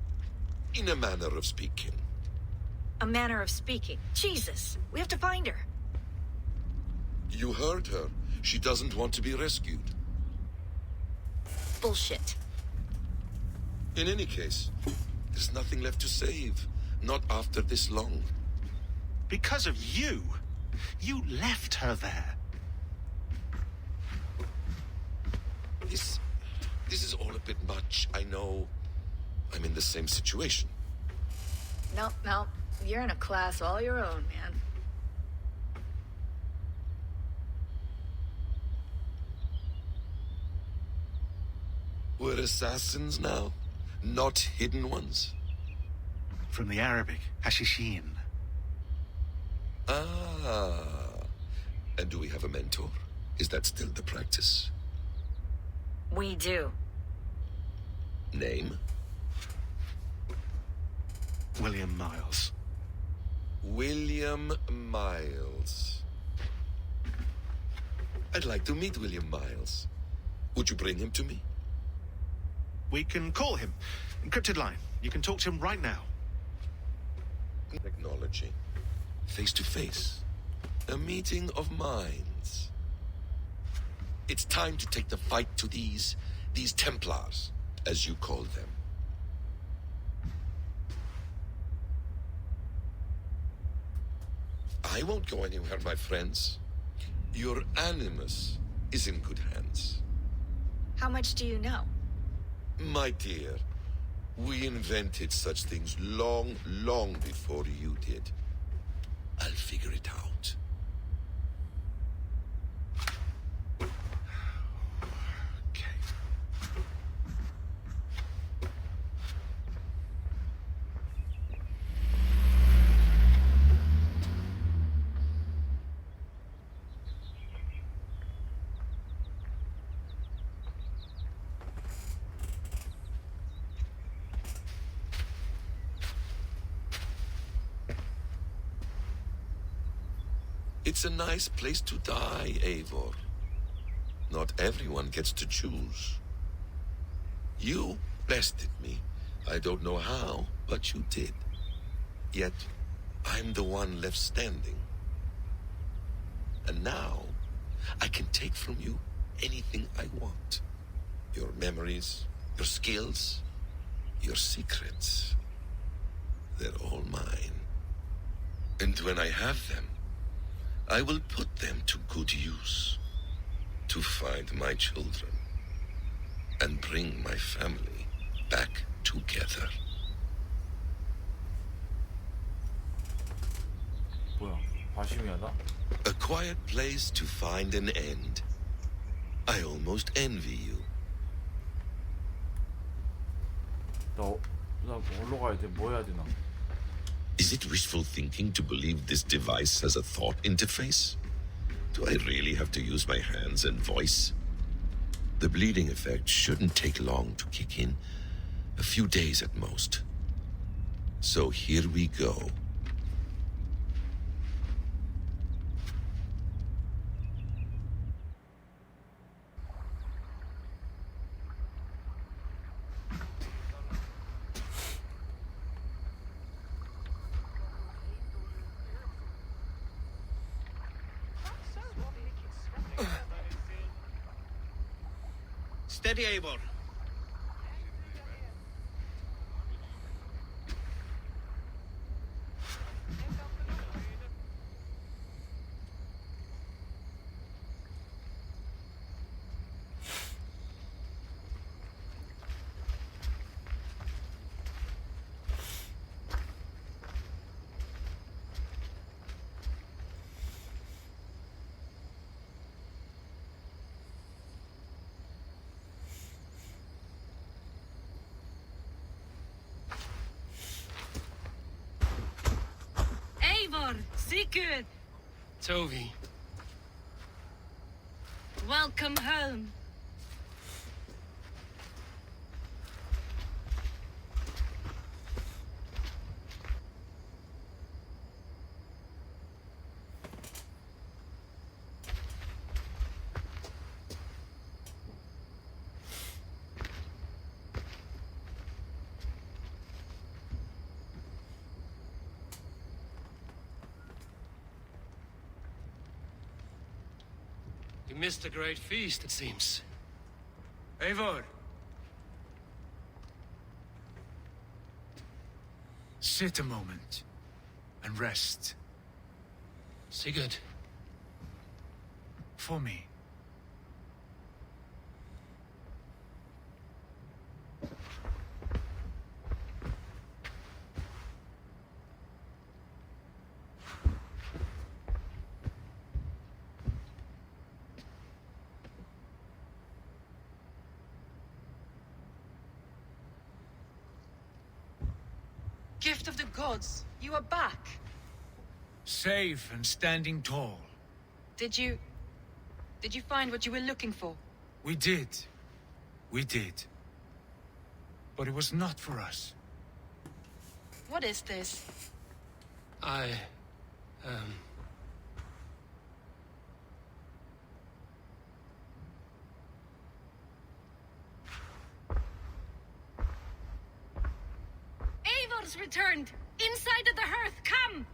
In a manner of speaking. A manner of speaking. Jesus, we have to find her. You heard her. She doesn't want to be rescued. Bullshit. In any case, there's nothing left to save. Not after this long. Because of you. You left her there. This is all a bit much. I know. I'm in the same situation. No. You're in a class all your own, man. We're assassins now, not hidden ones. From the Arabic, Hashishin. Ah. And do we have a mentor? Is that still the practice? We do. Name? William Miles. William Miles. I'd like to meet William Miles. Would you bring him to me? We can call him. Encrypted line. You can talk to him right now. Technology. Face to face. A meeting of minds. It's time to take the fight to these Templars, as you call them. I won't go anywhere, my friends. Your animus is in good hands. How much do you know? My dear, we invented such things long before you did. I'll figure it out. Okay. It's a nice place to die, Eivor. Not everyone gets to choose. You bested me. I don't know how, but you did. Yet, I'm the one left standing. And now, I can take from you anything I want. Your memories, your skills, your secrets. They're all mine. And when I have them, I will put them to good use. To find my children. And bring my family back together. 뭐야? 과심이하다? A quiet place to find an end. I almost envy you. 나 어디로 가야 돼? 뭐 해야 되나? Is it wishful thinking to believe this device has a thought interface? Do I really have to use my hands and voice? The bleeding effect shouldn't take long to kick in. A few days at most. So here we go. Steady, Eivor. Sigurd! Toby. Welcome home. You missed a great feast, it seems. Eivor! Sit a moment and rest. Sigurd. For me. Gift of the gods, you are back. Safe and standing tall. Did you find what you were looking for? We did. We did. But it was not for us. What is this? Eivor's returned! Inside of the hearth, come!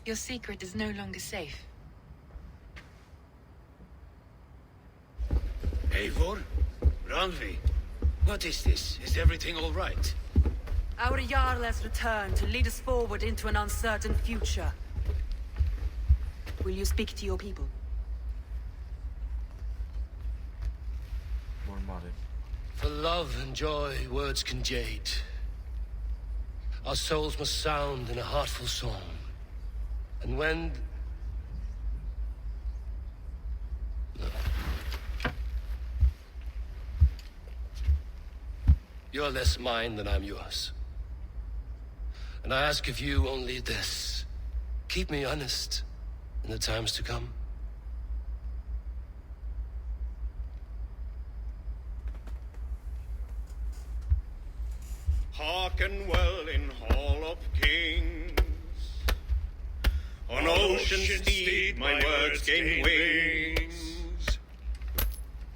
Your secret is no longer safe. Eivor? Randvi? What is this? Is everything all right? Our Jarl has returned to lead us forward into an uncertain future. Will you speak to your people? 뭘 말해? For love and joy, words can jade. Our souls must sound in a heartful song. And when... You're less mine than I'm yours. And I ask of you only this. Keep me honest in the times to come. Hearken well in Hall of Kings. On ocean steed my words gain wings.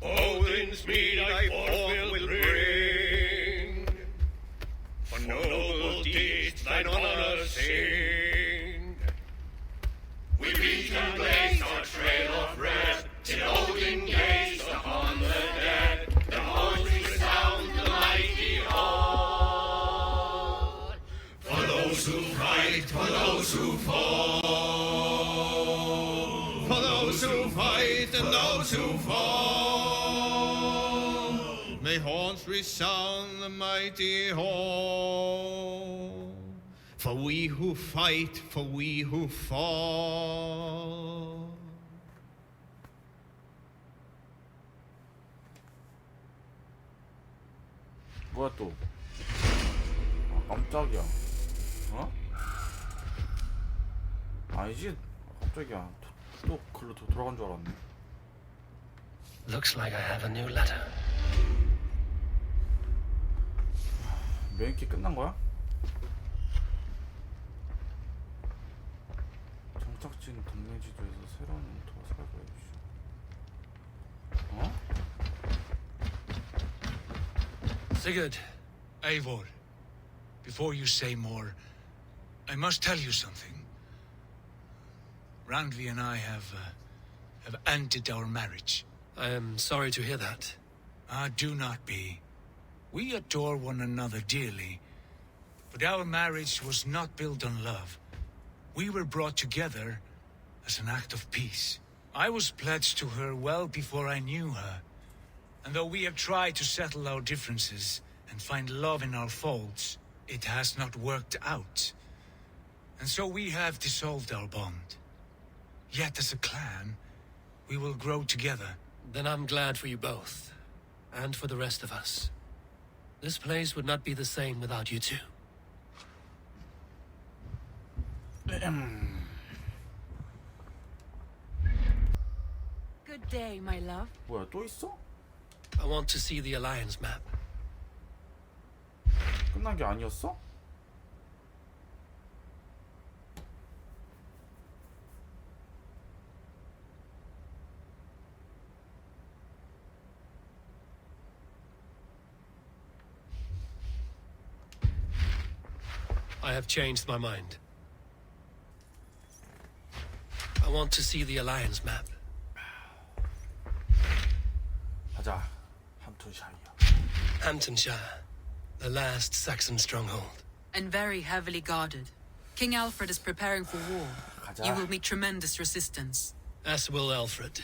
Odin's mead I forth will bring. For noble deeds thine honor sing. We beat and blaze our trail of red, till Odin gazed upon the dead. The voice resound the mighty hall. For those who fight, for those who fall. For those who fight and those who fall. May horns resound the mighty hall. For we who fight, for we who fall. 뭐야 또? 아 깜짝이야. 어? 아니지. 깜짝이야. 또 글로 돌아간 줄 알았네. Looks like I have a new letter. 메인키 끝난 거야? 정착지는 동네 지도에서 새로운 영토가 살고 있어. 어? Sigurd. Eivor, before you say more, I must tell you something. Randvi and I have ended our marriage. I am sorry to hear that. Ah, do not be. We adore one another dearly, but our marriage was not built on love. We were brought together as an act of peace. I was pledged to her well before I knew her, and though we have tried to settle our differences and find love in our faults, it has not worked out. And so we have dissolved our bond. Yet as a clan, we will grow together. Then I'm glad for you both, and for the rest of us. This place would not be the same without you two. day, my love. 뭐야 또 있어? I want to see the Alliance map. 끝난 게 아니었어? I have changed my mind. I want to see the Alliance map. 가자. 함턴샤이어. Hamptonshire, the last Saxon stronghold. And very heavily guarded. King Alfred is preparing for war. 가자. You will meet tremendous resistance. As will Alfred.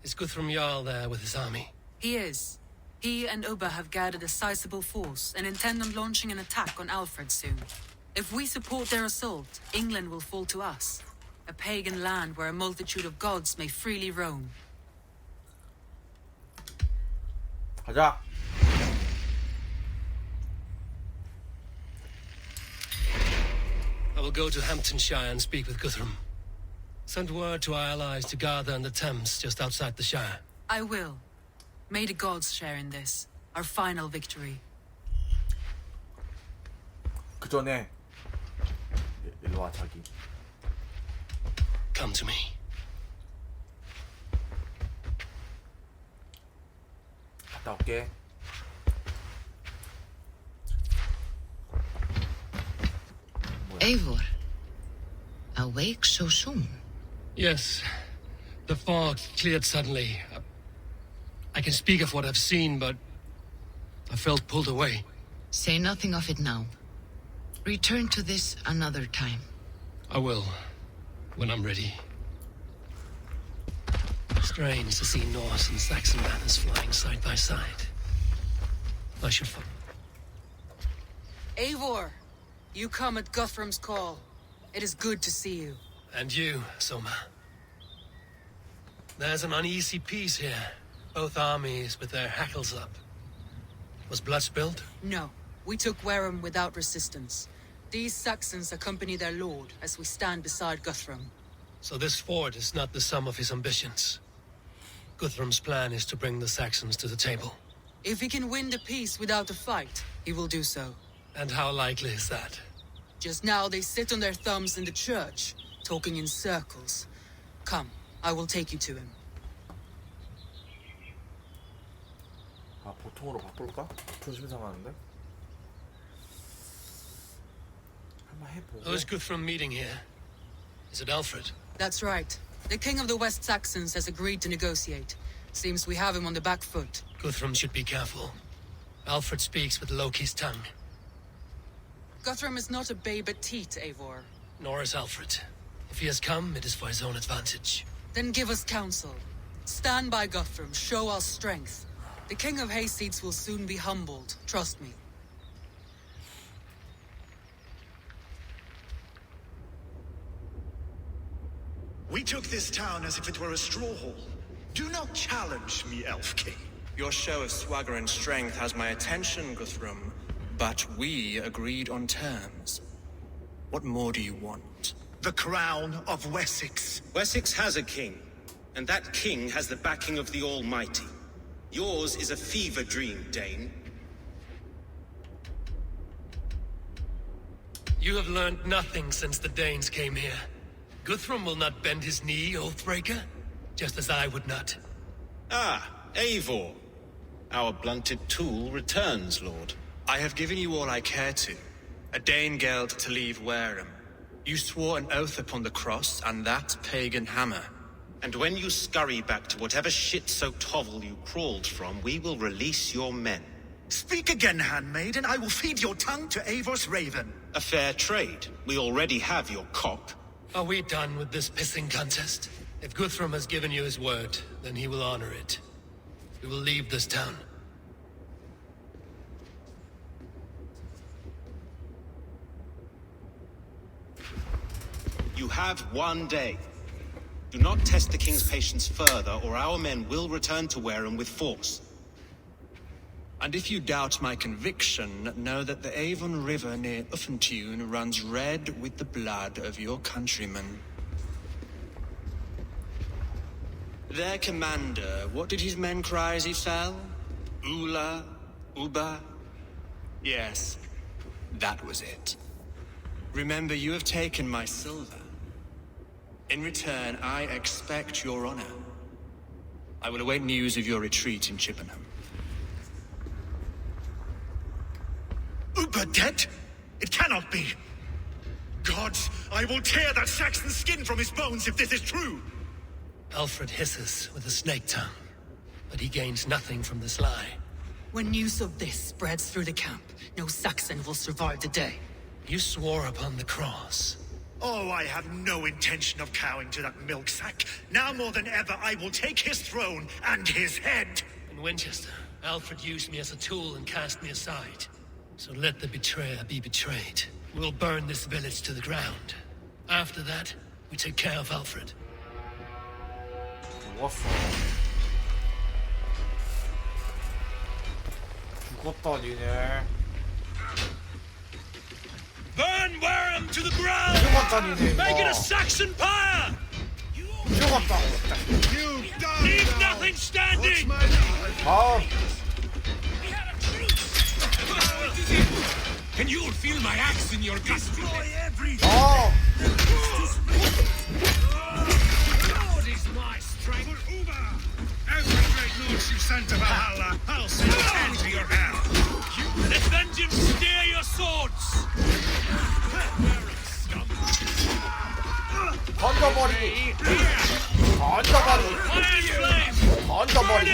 Is Guthrum Jarl there with his army? He is. He and Ubba have gathered a sizable force and intend on launching an attack on Alfred soon. If we support their assault, England will fall to us. A pagan land where a multitude of gods may freely roam. 가자. I will go to Hamptonshire and speak with Guthrum. Send word to our allies to gather in the Thames just outside the Shire. I will. May the gods share in this, our final victory. 그 전에 일로 와 자기. Come to me. 갔다 올게. Eivor, awake so soon? Yes. The fog cleared suddenly. I can speak of what I've seen, but I felt pulled away. Say nothing of it now. Return to this another time. I will, when I'm ready. Strange to see Norse and Saxon banners flying side by side. I should follow. Eivor, you come at Guthrum's call. It is good to see you. And you, Soma. There's an uneasy peace here. Both armies with their hackles up. Was blood spilled? No, we took Wareham without resistance. These Saxons accompany their lord as we stand beside Guthrum. So this fort is not the sum of his ambitions. Guthrum's plan is to bring the Saxons to the table. If he can win the peace without a fight, he will do so. And how likely is that? Just now they sit on their thumbs in the church, talking in circles. Come, I will take you to him. 아 보통으로 바꿀까? 조심 상하는데. 한번 해보고. Who's Guthrum meeting here? Is it Alfred? That's right. The king of the West Saxons has agreed to negotiate. Seems we have him on the back foot. Guthrum should be careful. Alfred speaks with Loki's tongue. Guthrum is not a babe at teat, Eivor. Nor is Alfred. If he has come, it is for his own advantage. Then give us counsel. Stand by Guthrum, show our strength. The king of Hayseeds will soon be humbled, trust me. We took this town as if it were a straw hall. Do not challenge me, Elf King. Your show of swagger and strength has my attention, Guthrum. But we agreed on terms. What more do you want? The crown of Wessex. Wessex has a king, and that king has the backing of the Almighty. Yours is a fever dream, Dane. You have learned nothing since the Danes came here. Guthrum will not bend his knee, Oathbreaker, just as I would not. Ah, Eivor. Our blunted tool returns, Lord. I have given you all I care to. A Danegeld to leave Wareham. You swore an oath upon the cross and that pagan hammer. And when you scurry back to whatever shit-soaked hovel you crawled from, we will release your men. Speak again, handmaid, and I will feed your tongue to Eivor's raven. A fair trade. We already have your cock. Are we done with this pissing contest? If Guthrum has given you his word, then he will honor it. We will leave this town. You have one day. Do not test the king's patience further, or our men will return to Wareham with force. And if you doubt my conviction, know that the Avon River near Uffentune runs red with the blood of your countrymen. Their commander, what did his men cry as he fell? Ula? Uba? Yes, that was it. Remember, you have taken my silver. In return, I expect your honor. I will await news of your retreat in Chippenham. Uber dead? It cannot be. Gods, I will tear that Saxon's skin from his bones if this is true. Alfred hisses with a snake tongue, but he gains nothing from this lie. When news of this spreads through the camp, no Saxon will survive the day. You swore upon the cross. Oh, I have no intention of cowing to that milk sack. Now more than ever, I will take his throne and his head. In Winchester, Alfred used me as a tool and cast me aside. So let the betrayer be betrayed. We'll burn this village to the ground. After that, we take care of Alfred. 죽었다 니네. Burn Wareham to the ground! 죽었다 니네. Make it a Saxon pyre! 죽었다. Leave nothing standing! And you'll feel my axe in your gut. Destroy every... Lord is my strength. For Uber, every great lord you sent to Valhalla, I'll send 10 to your hand. Let vengeance steer your swords! 던져버리기. 던져버리기. 던져버리기.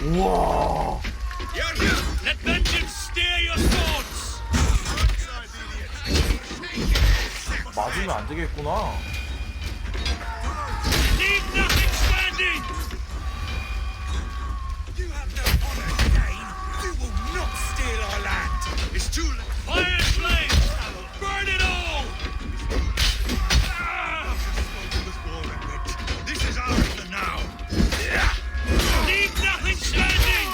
우와. Let vengeance steer your swords! 맞으면 안 되겠구나. Leave nothing standing! You have no honor to gain. You will not steal our land. It's too late. Fire and flames! Burn it all! This is ours for now. Leave nothing standing!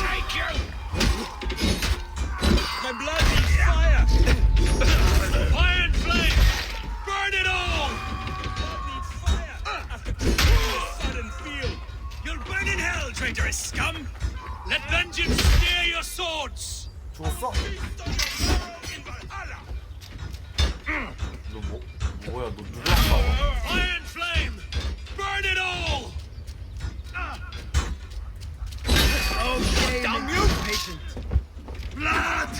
Take you! My blood needs fire! Fire and flame! Burn it all! Blood needs fire! After sudden field! You'll burn in hell, traitorous scum! Let vengeance steer your swords! 죽었어? 너 뭐야? 너 누구랑 싸워? Fire and flame! Burn it all! Okay, damn you! Patient. Blood!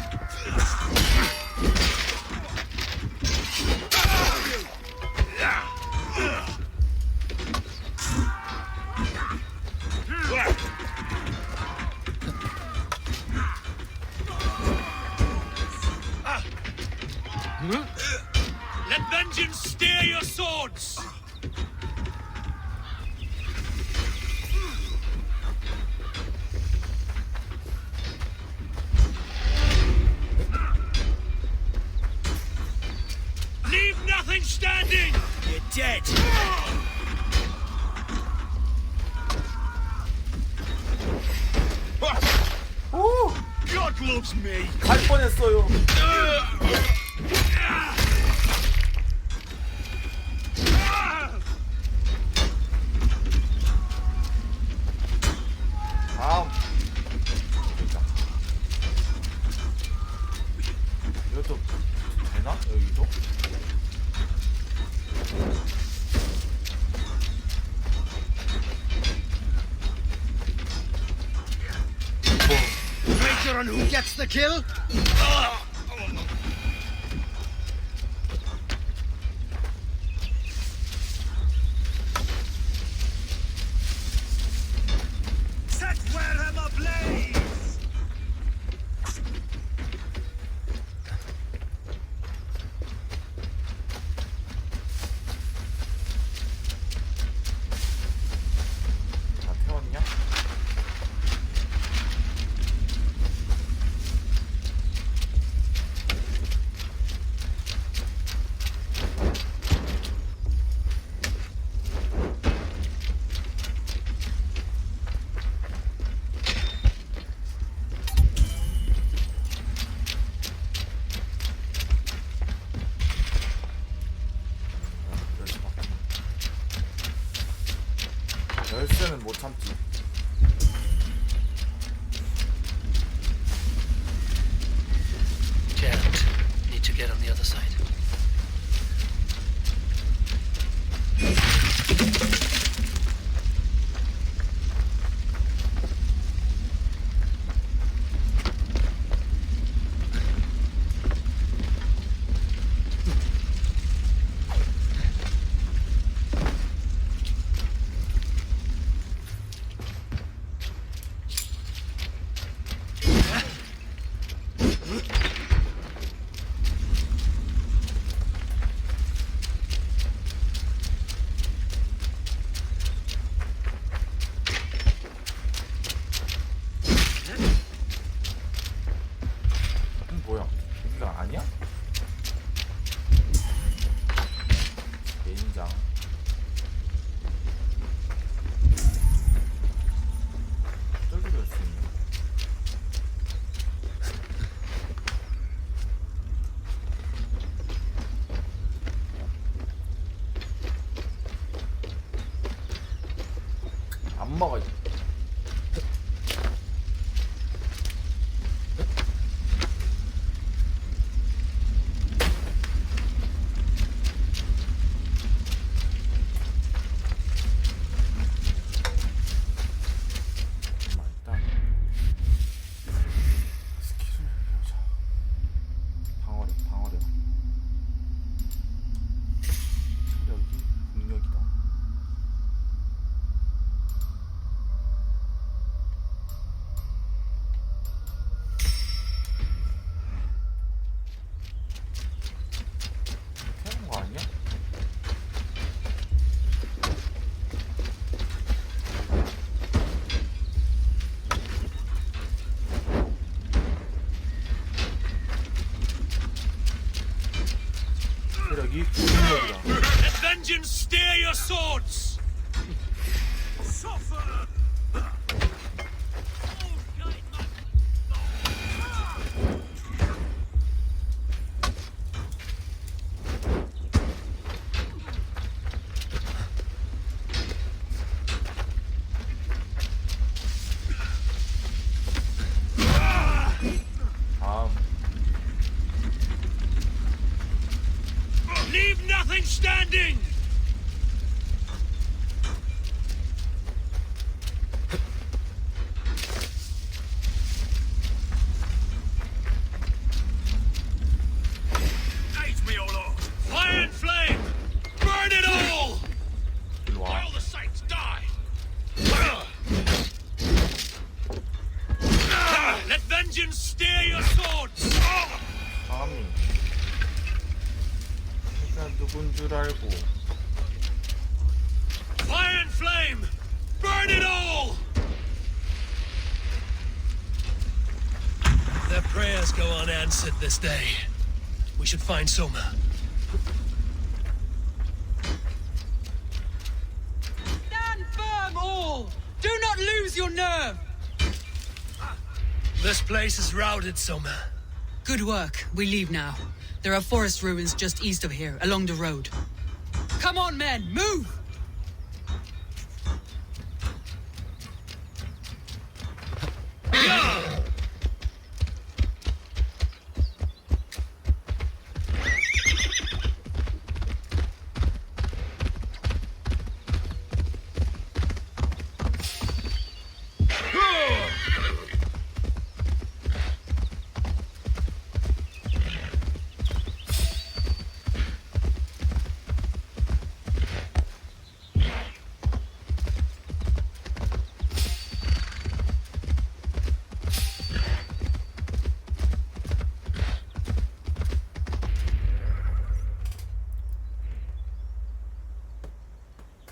Let vengeance steer your swords! Leave nothing standing! You're dead. 오! God loves me. 갈 뻔했어요. 다음. 이것도 되나? 여기도? Wager on who gets the kill? Set Wareham ablaze! 다 태웠냐? 열쇠는 못 참지. Can't. Need to get on the other side. 뭐야? 여기가 아니야? 개인장. 저기도 할 수 있네. 안 먹어. Let vengeance steer your swords! Suffer! Leave nothing standing! Aid me, O Lord! Fire and flame! Burn it all! While the saints die! Let vengeance steer your swords! 감히 내가 누군 줄 알고. Fire and flame! Burn it all! Their prayers go unanswered this day. We should find Soma. Stand firm, all! Do not lose your nerve! This place is routed, Soma. Good work. We leave now. There are forest ruins just east of here, along the road. Come on, men, move!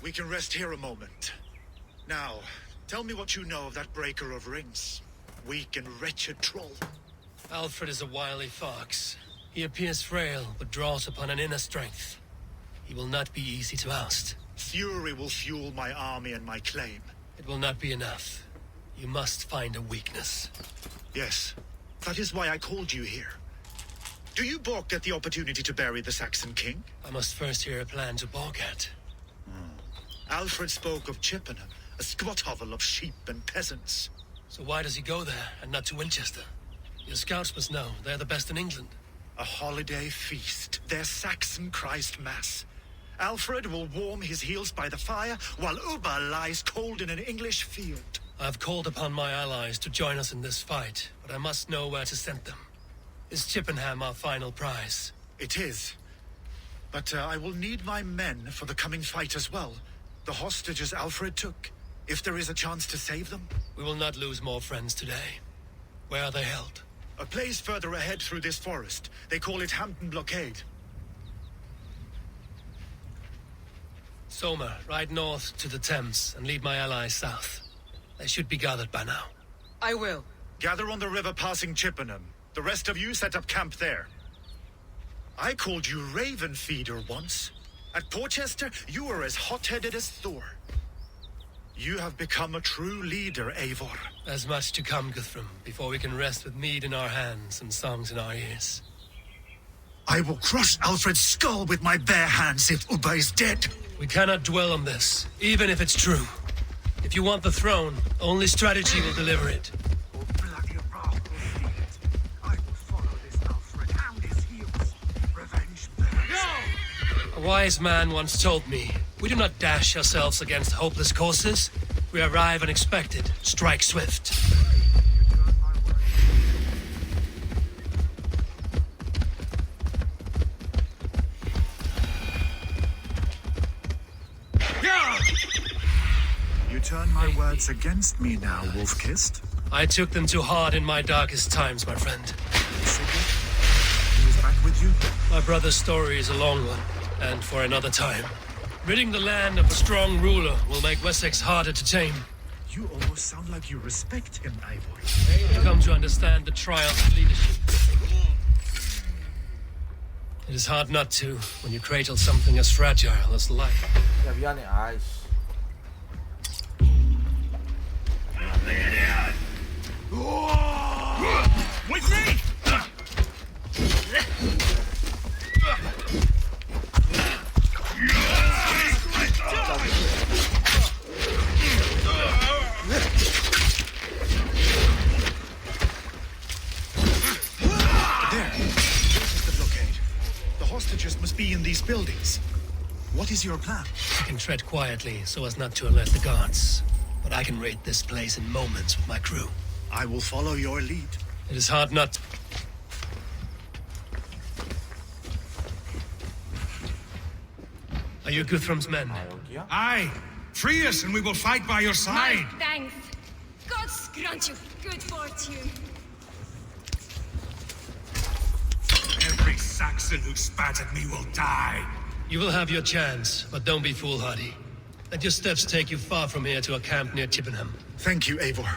We can rest here a moment. Now, tell me what you know of that breaker of rings. Weak and wretched troll. Alfred is a wily fox. He appears frail, but draws upon an inner strength. He will not be easy to oust. Fury will fuel my army and my claim. It will not be enough. You must find a weakness. Yes, that is why I called you here. Do you balk at the opportunity to bury the Saxon king? I must first hear a plan to balk at. Alfred spoke of Chippenham, a A squat hovel of sheep and peasants. So why does he go there and not to Winchester? Your scouts must know. They're the best in England. A holiday feast. Their Saxon Christ Mass. Alfred will warm his heels by the fire, while Uba lies cold in an English field. I've called upon my allies to join us in this fight, but I must know where to send them. Is Chippenham our final prize? It is. But I will need my men for the coming fight as well. The hostages Alfred took. If there is a chance to save them. We will not lose more friends today. Where are they held? A place further ahead through this forest. They call it Hampton Blockade. Somer, ride north to the Thames and lead my allies south. They should be gathered by now. I will. Gather on the river passing Chippenham. The rest of you set up camp there. I called you Raven Feeder once. At Porchester, you were as hot-headed as Thor. You have become a true leader, Eivor. There's much to come, Guthrum, before we can rest with mead in our hands and songs in our ears. I will crush Alfred's skull with my bare hands if Uba is dead. We cannot dwell on this, even if it's true. If you want the throne, only strategy will deliver it. A wise man once told me, we do not dash ourselves against hopeless courses. We arrive unexpected, strike swift. You turn my words against me now, Wolf-Kissed. I took them too hard in my darkest times, my friend. Sigurd? He is back with you? My brother's story is a long one, and for another time. Ridding the land of a strong ruler will make Wessex harder to tame. You almost sound like you respect him, Eivor. I've come to understand the trials of leadership. It is hard not to, when you cradle something as fragile as life. 야 미안해. 아이씨. With me! Hostages must be in these buildings. What is your plan? I can tread quietly so as not to alert the guards. But I can raid this place in moments with my crew. I will follow your lead. It is hard not... Are you Guthrum's men? Aye. Free us and we will fight by your side. My thanks. God grant you good fortune. Every Saxon who spat at me will die. You will have your chance, but don't be foolhardy. Let your steps take you far from here to a camp near Chippenham. Thank you, Eivor.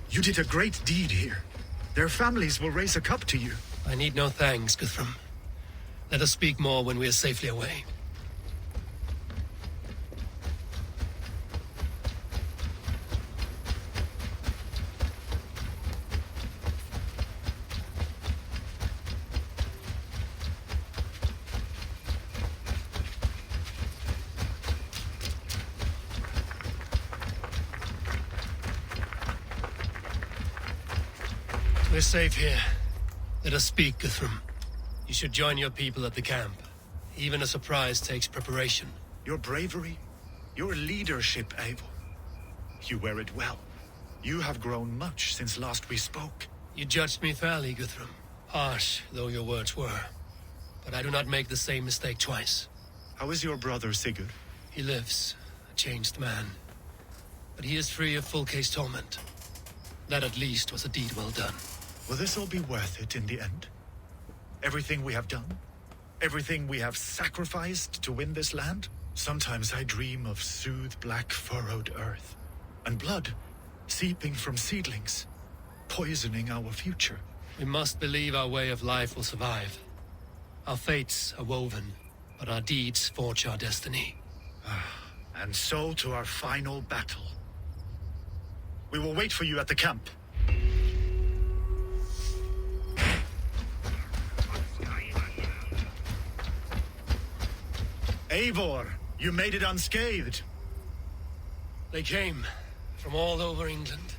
You did a great deed here. Their families will raise a cup to you. I need no thanks, Guthrum. Let us speak more when we are safely away. We're safe here. Let us speak, Guthrum. You should join your people at the camp. Even a surprise takes preparation. Your bravery, your leadership, Eivor. You wear it well. You have grown much since last we spoke. You judged me fairly, Guthrum. Harsh though your words were. But I do not make the same mistake twice. How is your brother, Sigurd? He lives, a changed man. But he is free of full case torment. That at least was a deed well done. Will this all be worth it in the end? Everything we have done? Everything we have sacrificed to win this land? Sometimes I dream of soothed black furrowed earth. And blood seeping from seedlings, poisoning our future. We must believe our way of life will survive. Our fates are woven, but our deeds forge our destiny. And so to our final battle. We will wait for you at the camp. Eivor, you made it unscathed. They came from all over England.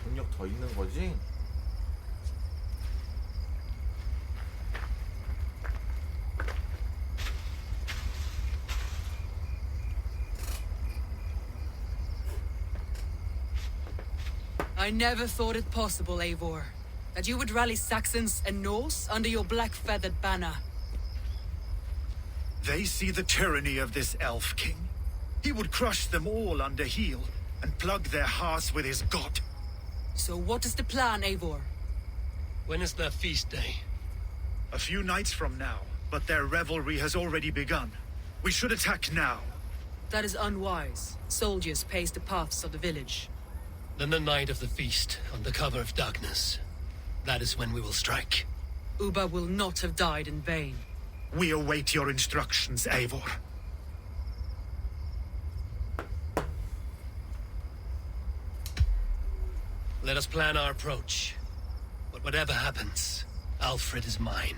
병력 더 있는 거지? I never thought it possible, Eivor, that you would rally Saxons and Norse under your black-feathered banner. They see the tyranny of this elf king. He would crush them all under heel and plug their hearts with his god. So what is the plan, Eivor? When is their feast day? A few nights from now, but their revelry has already begun. We should attack now. That is unwise. Soldiers pace the paths of the village. Then the night of the feast, under cover of darkness. That is when we will strike. Ubba will not have died in vain. We await your instructions, Eivor. Let us plan our approach. But whatever happens, Alfred is mine.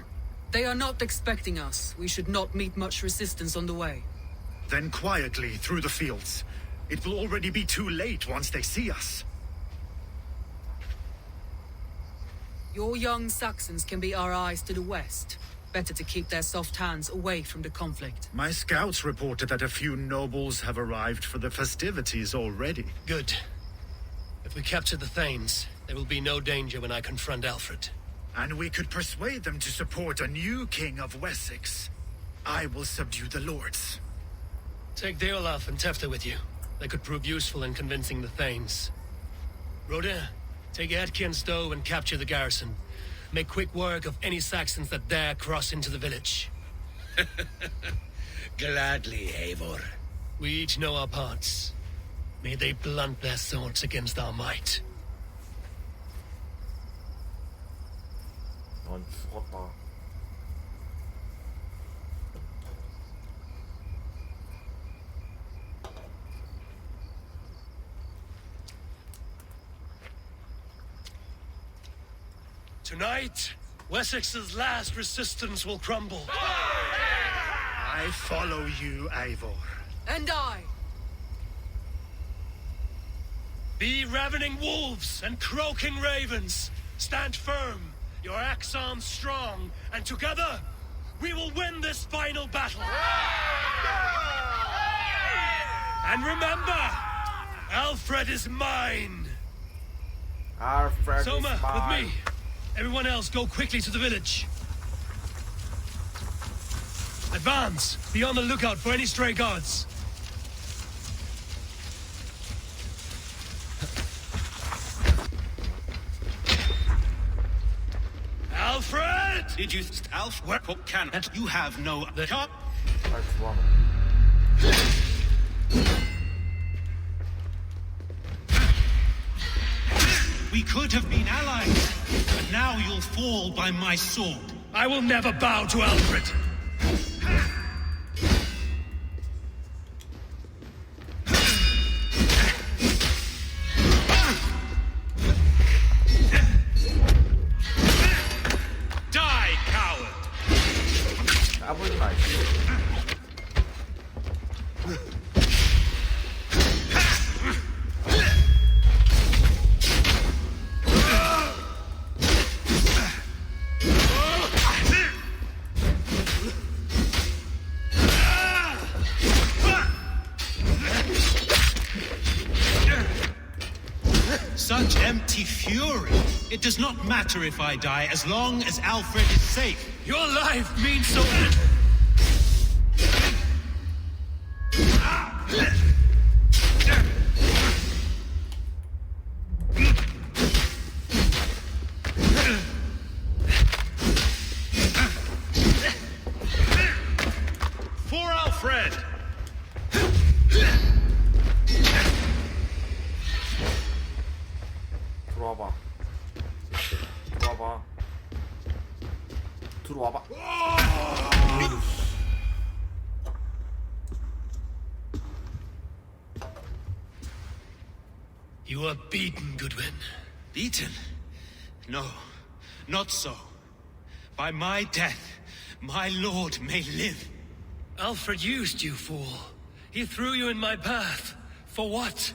They are not expecting us. We should not meet much resistance on the way. Then quietly through the fields. It will already be too late once they see us. Your young Saxons can be our eyes to the west. Better to keep their soft hands away from the conflict. My scouts reported that a few nobles have arrived for the festivities already. Good. If we capture the Thanes, there will be no danger when I confront Alfred. And we could persuade them to support a new king of Wessex. I will subdue the lords. Take Deolaf and Tefta with you. They could prove useful in convincing the Thanes. Rhoda, take Edki and Stowe and capture the garrison. Make quick work of any Saxons that dare cross into the village. Gladly, Eivor. We each know our parts. May they blunt their swords against our might. 넌 죽었다. Tonight, Wessex's last resistance will crumble. I follow you, Eivor. And I. Be ravening wolves and croaking ravens. Stand firm, your axe arms strong, and together, we will win this final battle. And remember, Alfred is mine. Alfred Soma, is mine. with me. Everyone else, go quickly to the village. Advance. Be on the lookout for any stray guards. Alfred! Did you... Alfred? Can you have no... The top? We could have been allies, but now you'll fall by my sword. I will never bow to Alfred. Die, coward! 까불지 마시오. Such empty fury. It does not matter if I die as long as Alfred is safe. Your life means so little. For Alfred! 들어와봐. 들어와봐. 들어와봐. You are beaten, Goodwin. Beaten? No, not so. By my death, my lord may live. Alfred used you, fool. He threw you in my path. For what?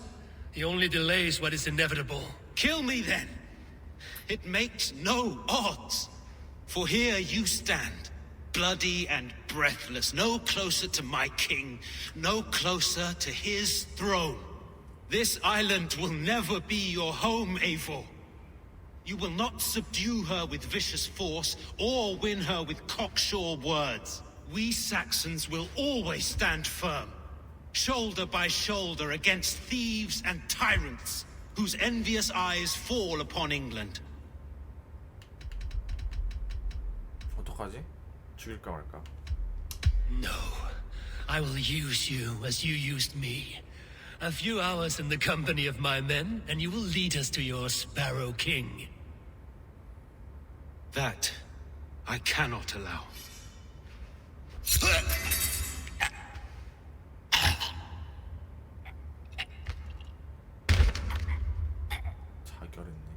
He only delays what is inevitable. Kill me then. It makes no odds. For here you stand, bloody and breathless, no closer to my king, no closer to his throne. This island will never be your home, Eivor. You will not subdue her with vicious force, or win her with cocksure words. We Saxons will always stand firm, shoulder by shoulder against thieves and tyrants, whose envious eyes fall upon England. 어떡하지? 죽일까 말까? No. I will use you as you used me. A few hours in the company of my men, and you will lead us to your Sparrow King. That I cannot allow. 자결했네.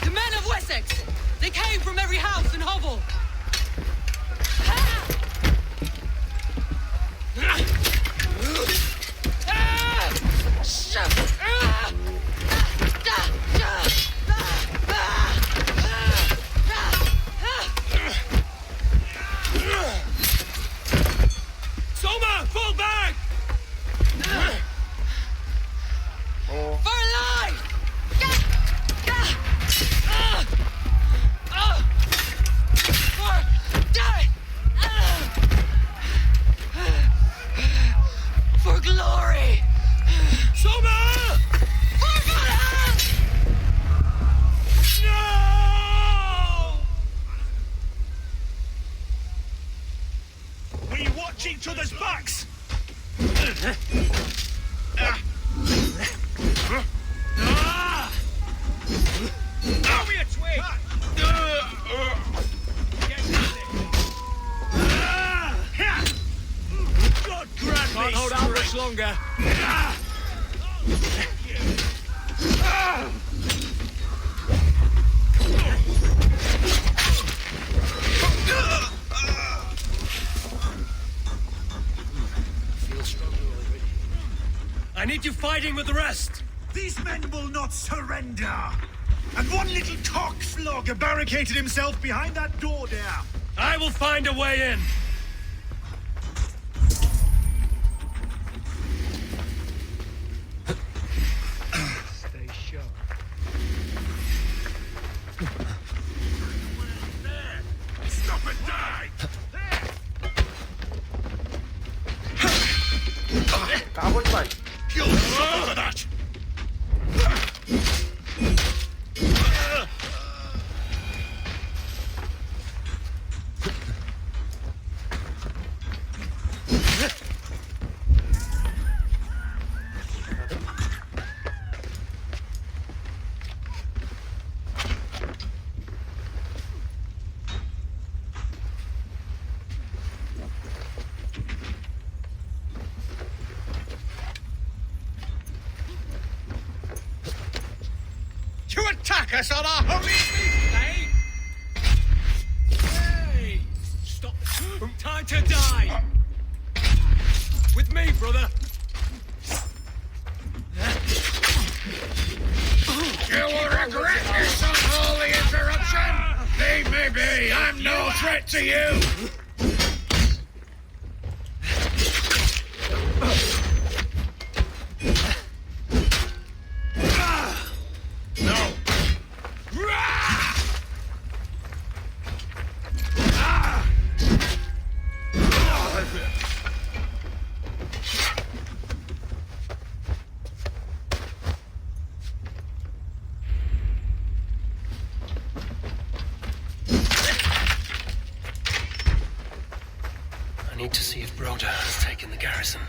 The men of Wessex! They came from every house and hovel! Soma, fall back! For life! For glory! Soma! For Valhalla! No! We watch each other's backs! Throw me a twig! God grant me Can't hold out much longer. I need you fighting with the rest! These men will not surrender! And one little cockflogger barricaded himself behind that door there! I will find a way in! Stay sharp. Stop and die! 까불지 마! You'll suffer that! You attack us on our holy feast, eh? Hey! Stop! Time to die! With me, brother! You will regret this unholy interruption! Leave me be! I'm no threat to you! No! I need to see if Broda has taken the garrison.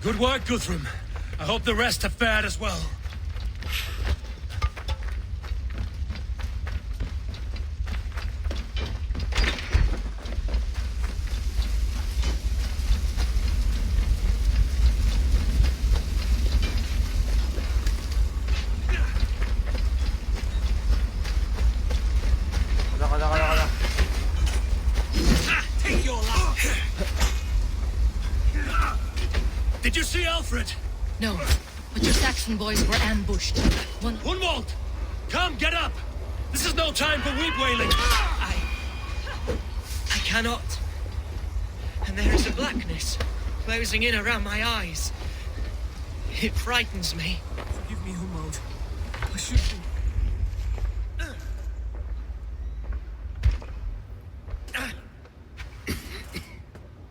Good work, Guthrum. I hope the rest have fared as well. 가자. Take your life. Did you see Alfred? No, but your Saxon boys were ambushed. Hunwald! Come, get up! This is no time for weep wailing! I cannot. And there is a blackness closing in around my eyes. It frightens me. Forgive me, Hunwald. I should be...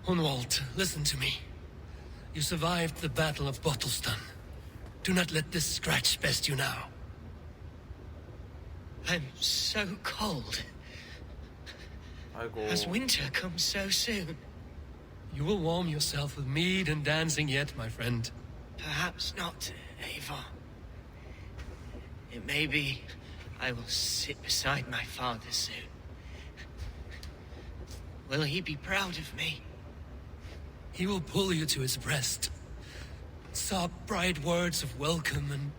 Hunwald, listen to me. You survived the Battle of Bottleston. Do not let this scratch best you now. I'm so cold. 아이고. Has winter come so soon? You will warm yourself with mead and dancing yet, my friend. Perhaps not, Eivor. It may be I will sit beside my father soon. Will he be proud of me? He will pull you to his breast. Sob bright words of welcome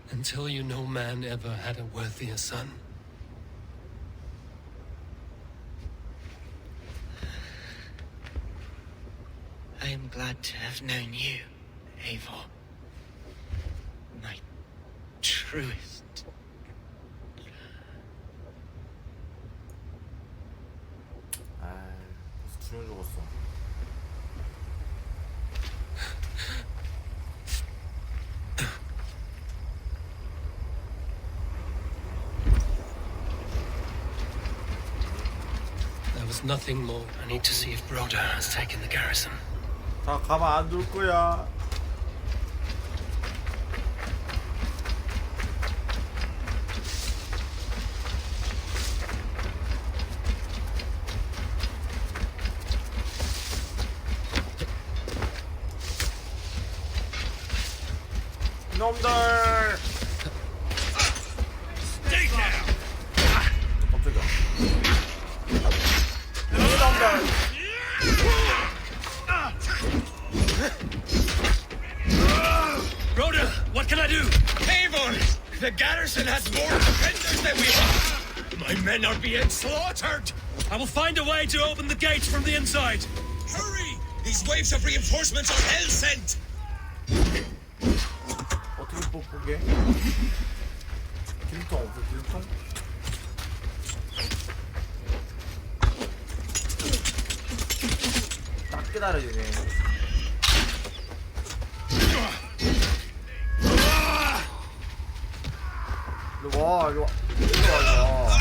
and tell you no man ever had a worthier son. I am glad to have known you, Eivor. My truest. 벌써 2명 죽었어. There was nothing more. I need to see if Broder has taken the garrison. 다 가만 안 둘 거야. 놈들! Stay down! 깜짝이야. 이놈들! Broder, what can I do? Eivor! The garrison has more defenders than we have! My men are being slaughtered! I will find a way to open the gates from the inside. Hurry! These waves of reinforcements are hell sent! 어떻게 뻑뻑해? 길통 없어, 길통? 딱 기다려지네. 이리 와, 이리 와. 이리 와.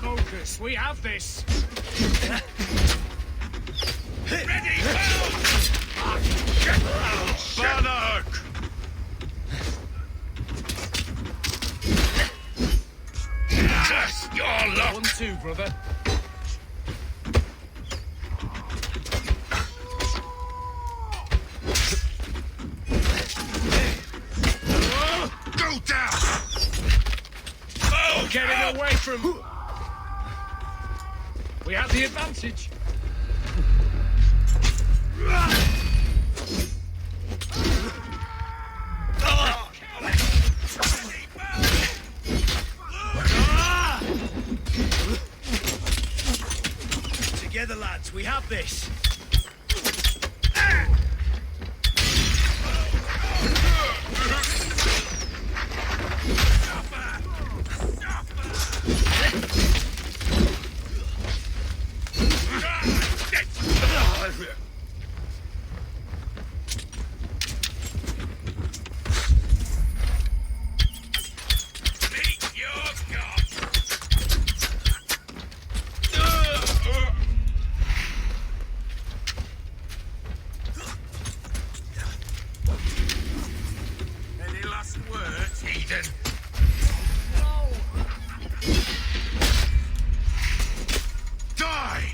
Focus, we have this. Ready, Bannock! Just your luck! 1-2, brother. Go down! Getting away from... We have the advantage. Together, lads, we have this. Any last words, Eden? Die!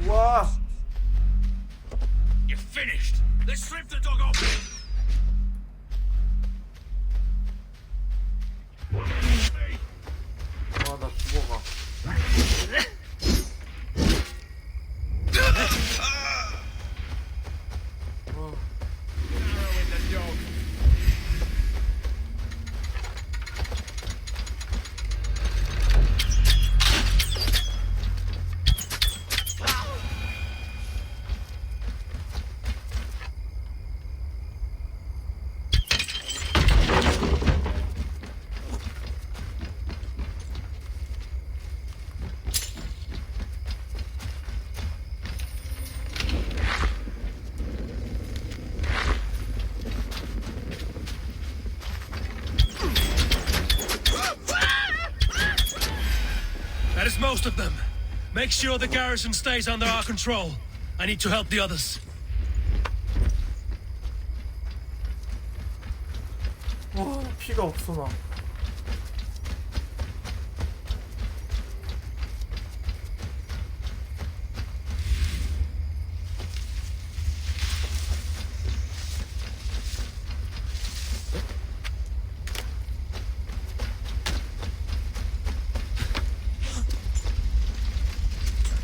와. You're finished. Let's strip the dog off. 와, 나 죽어가. That is most of them. Make sure the garrison stays under our control. I need to help the others. 와, 피가 없어 나.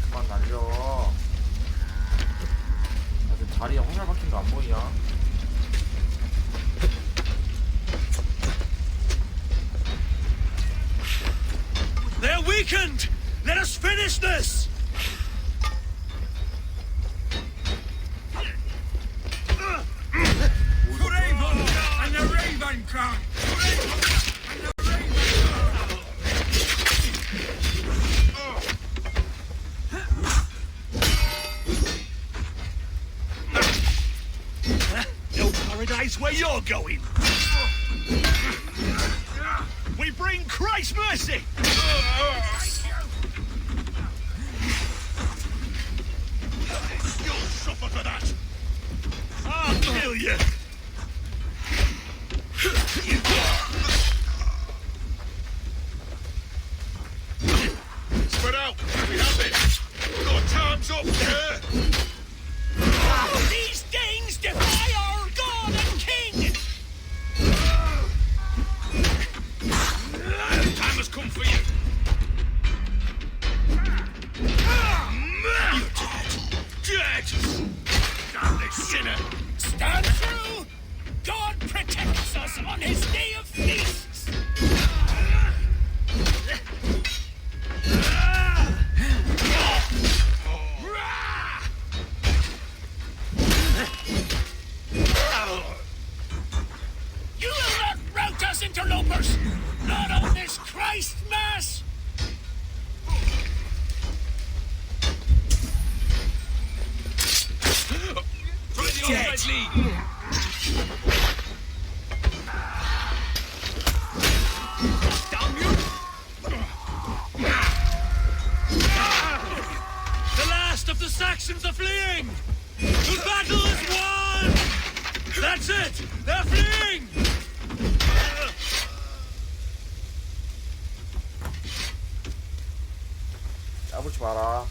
그만 날려. 나 지금 다리에 화살 박힌 거 안 보이냐? They're weakened! Let us finish this! And the Raven Crown! No paradise where you're going! We bring Christ's mercy! You'll suffer for that! I'll kill you! Spread out! We have it! Got time's up, sir! These Danes defy our God and King! Time has come for you! You're dead! Damn this sinner! Stand true! God protects us on his day of feasts! You will not rout us, interlopers! Not on this Christ Mass! Dead. Damn you! The last of the Saxons are fleeing! The battle is won! That's it! They're fleeing! 까불지 마라.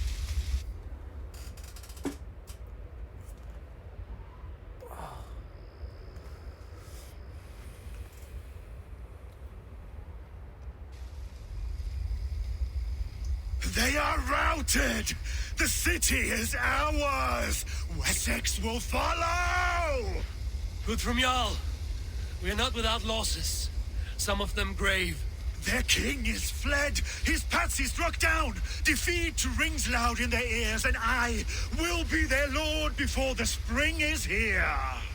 They are routed! The city is ours! Wessex will follow! Good from Jarl. We are not without losses. Some of them grave. Their king is fled! His patsy struck down! Defeat rings loud in their ears, and I will be their lord before the spring is here!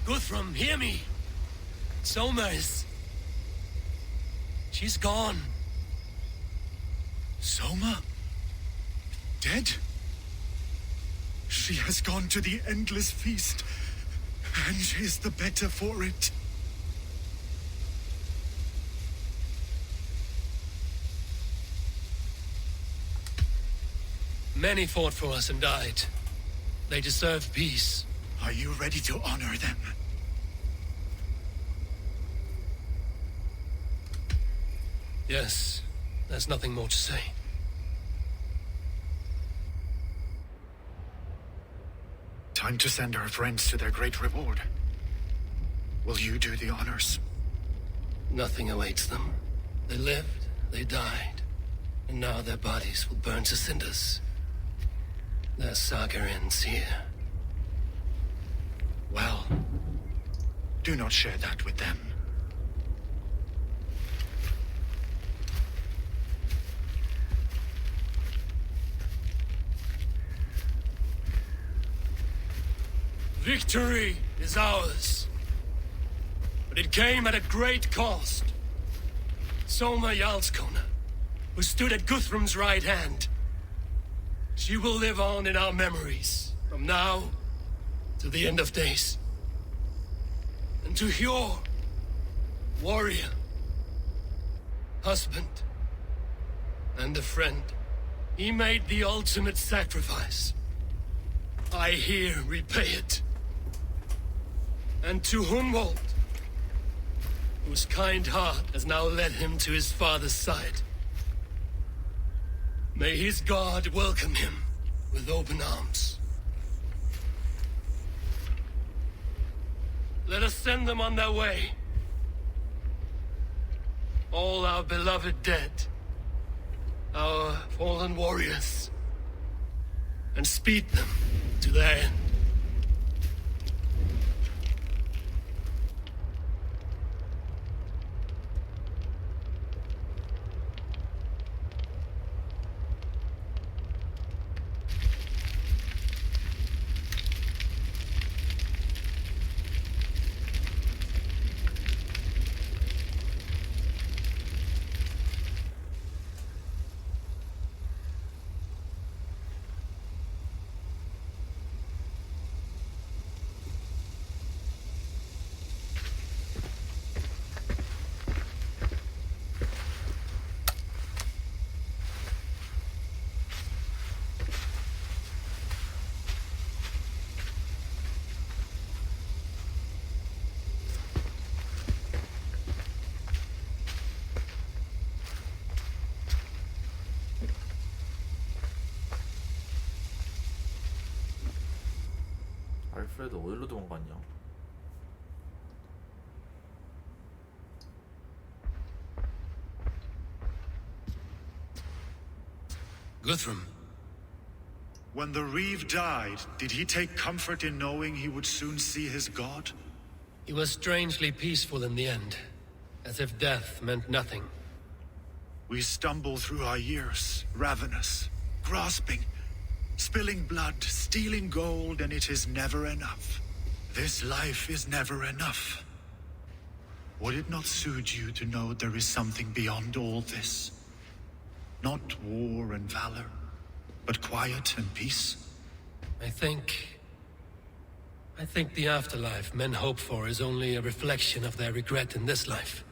Guthrum, hear me. Soma is... She's gone. Soma? Dead? She has gone to the endless feast, and is the better for it. Many fought for us and died. They deserve peace. Are you ready to honor them? Yes, there's nothing more to say. Time to send our friends to their great reward. Will you do the honors? Nothing awaits them. They lived, they died, and now their bodies will burn to cinders. Their saga ends here. Well, do not share that with them. Victory is ours. But it came at a great cost. Soma Jarlskona, who stood at Guthrum's right hand. She will live on in our memories, from now to the end of days. And to Hjor, warrior, husband, and a friend, he made the ultimate sacrifice. I here repay it. And to Hunwald, whose kind heart has now led him to his father's side. May his God welcome him with open arms. Let us send them on their way. All our beloved dead, our fallen warriors, and speed them to their end. 알프레드 어디로 도망갔냐? Guthrum. When the Reeve died, did he take comfort in knowing he would soon see his god? He was strangely peaceful in the end, as if death meant nothing. We stumble through our years, ravenous, grasping, spilling blood, stealing gold, and it is never enough. This life is never enough. Would it not suit you to know there is something beyond all this? Not war and valor, but quiet and peace? I think the afterlife men hope for is only a reflection of their regret in this life.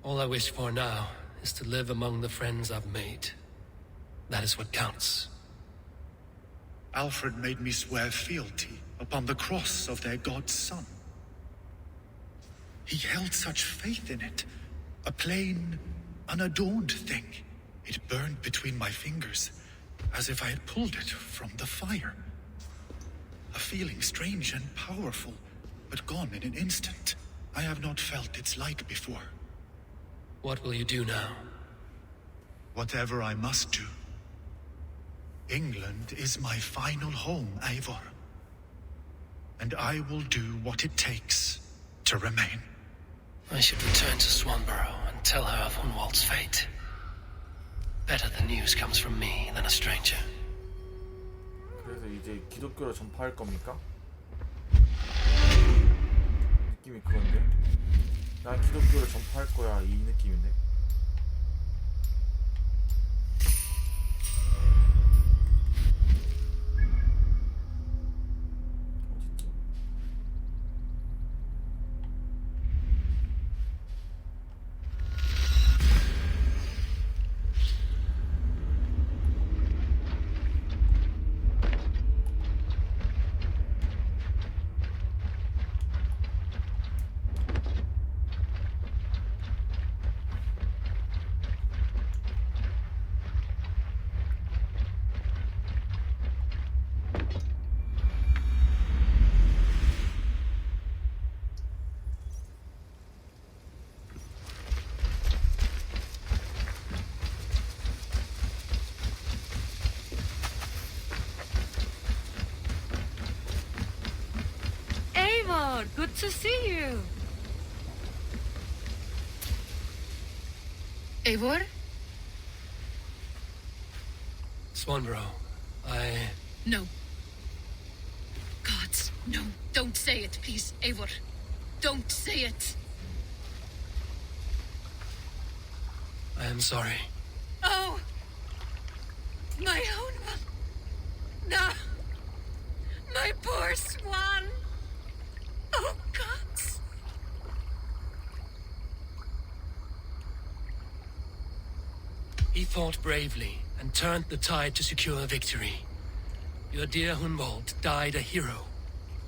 All I wish for now is to live among the friends I've made. That is what counts. Alfred made me swear fealty upon the cross of their god's son. He held such faith in it, a plain, unadorned thing. It burned between my fingers, as if I had pulled it from the fire. A feeling strange and powerful, but gone in an instant. I have not felt its like before. What will you do now? Whatever I must do. England is my final home, Eivor. And I will do what it takes to remain. I should return to Swanborough and tell her of Hunwald's fate. Better the news comes from me than a stranger. 그래서 이제 기독교로 전파할 겁니까? 느낌이 그건데? 난 기독교를 전파할 거야 이 느낌인데? Eivor, good to see you. Eivor? Swanborough, No. Gods, no. Don't say it, please, Eivor. Don't say it. I am sorry. Oh! My own one. No! My poor swan! Oh, gods! He fought bravely and turned the tide to secure victory. Your dear Hunwald died a hero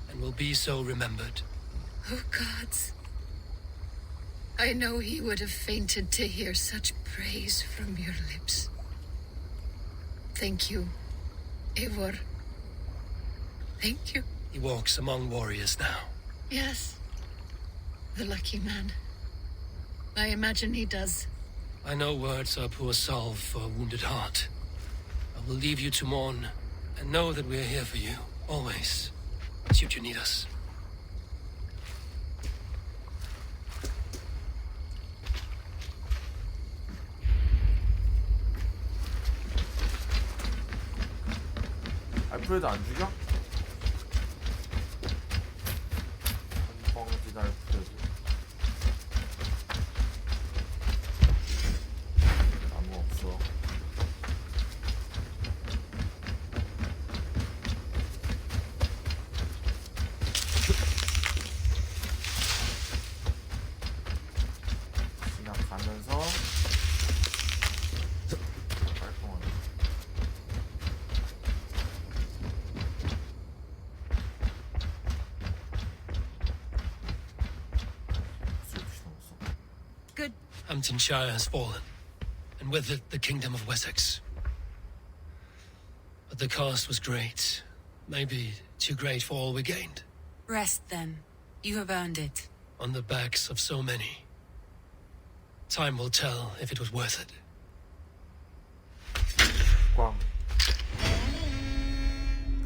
and will be so remembered. Oh, gods. I know he would have fainted to hear such praise from your lips. Thank you, Eivor. Thank you. He walks among warriors now. Yes. The lucky man. I imagine he does. I know words are poor salve for a wounded heart. I will leave you to mourn, and know that we are here for you, always, should you need us. 알프레드 안 죽여? 뻥튀기 알프레드. 나무 없어. 지나가면서 깔끔하네. Good. Hamptonshire has fallen, and with it the kingdom of Wessex. But the cost was great. Maybe too great for all we gained. Rest then. You have earned it. On the backs of so many. Time will tell if it was worth it. 꽝.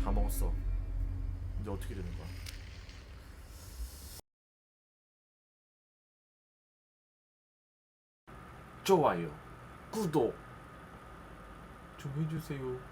다 먹었어. 이제 어떻게 되는 거야? 좋아요, 구독 좀 해주세요.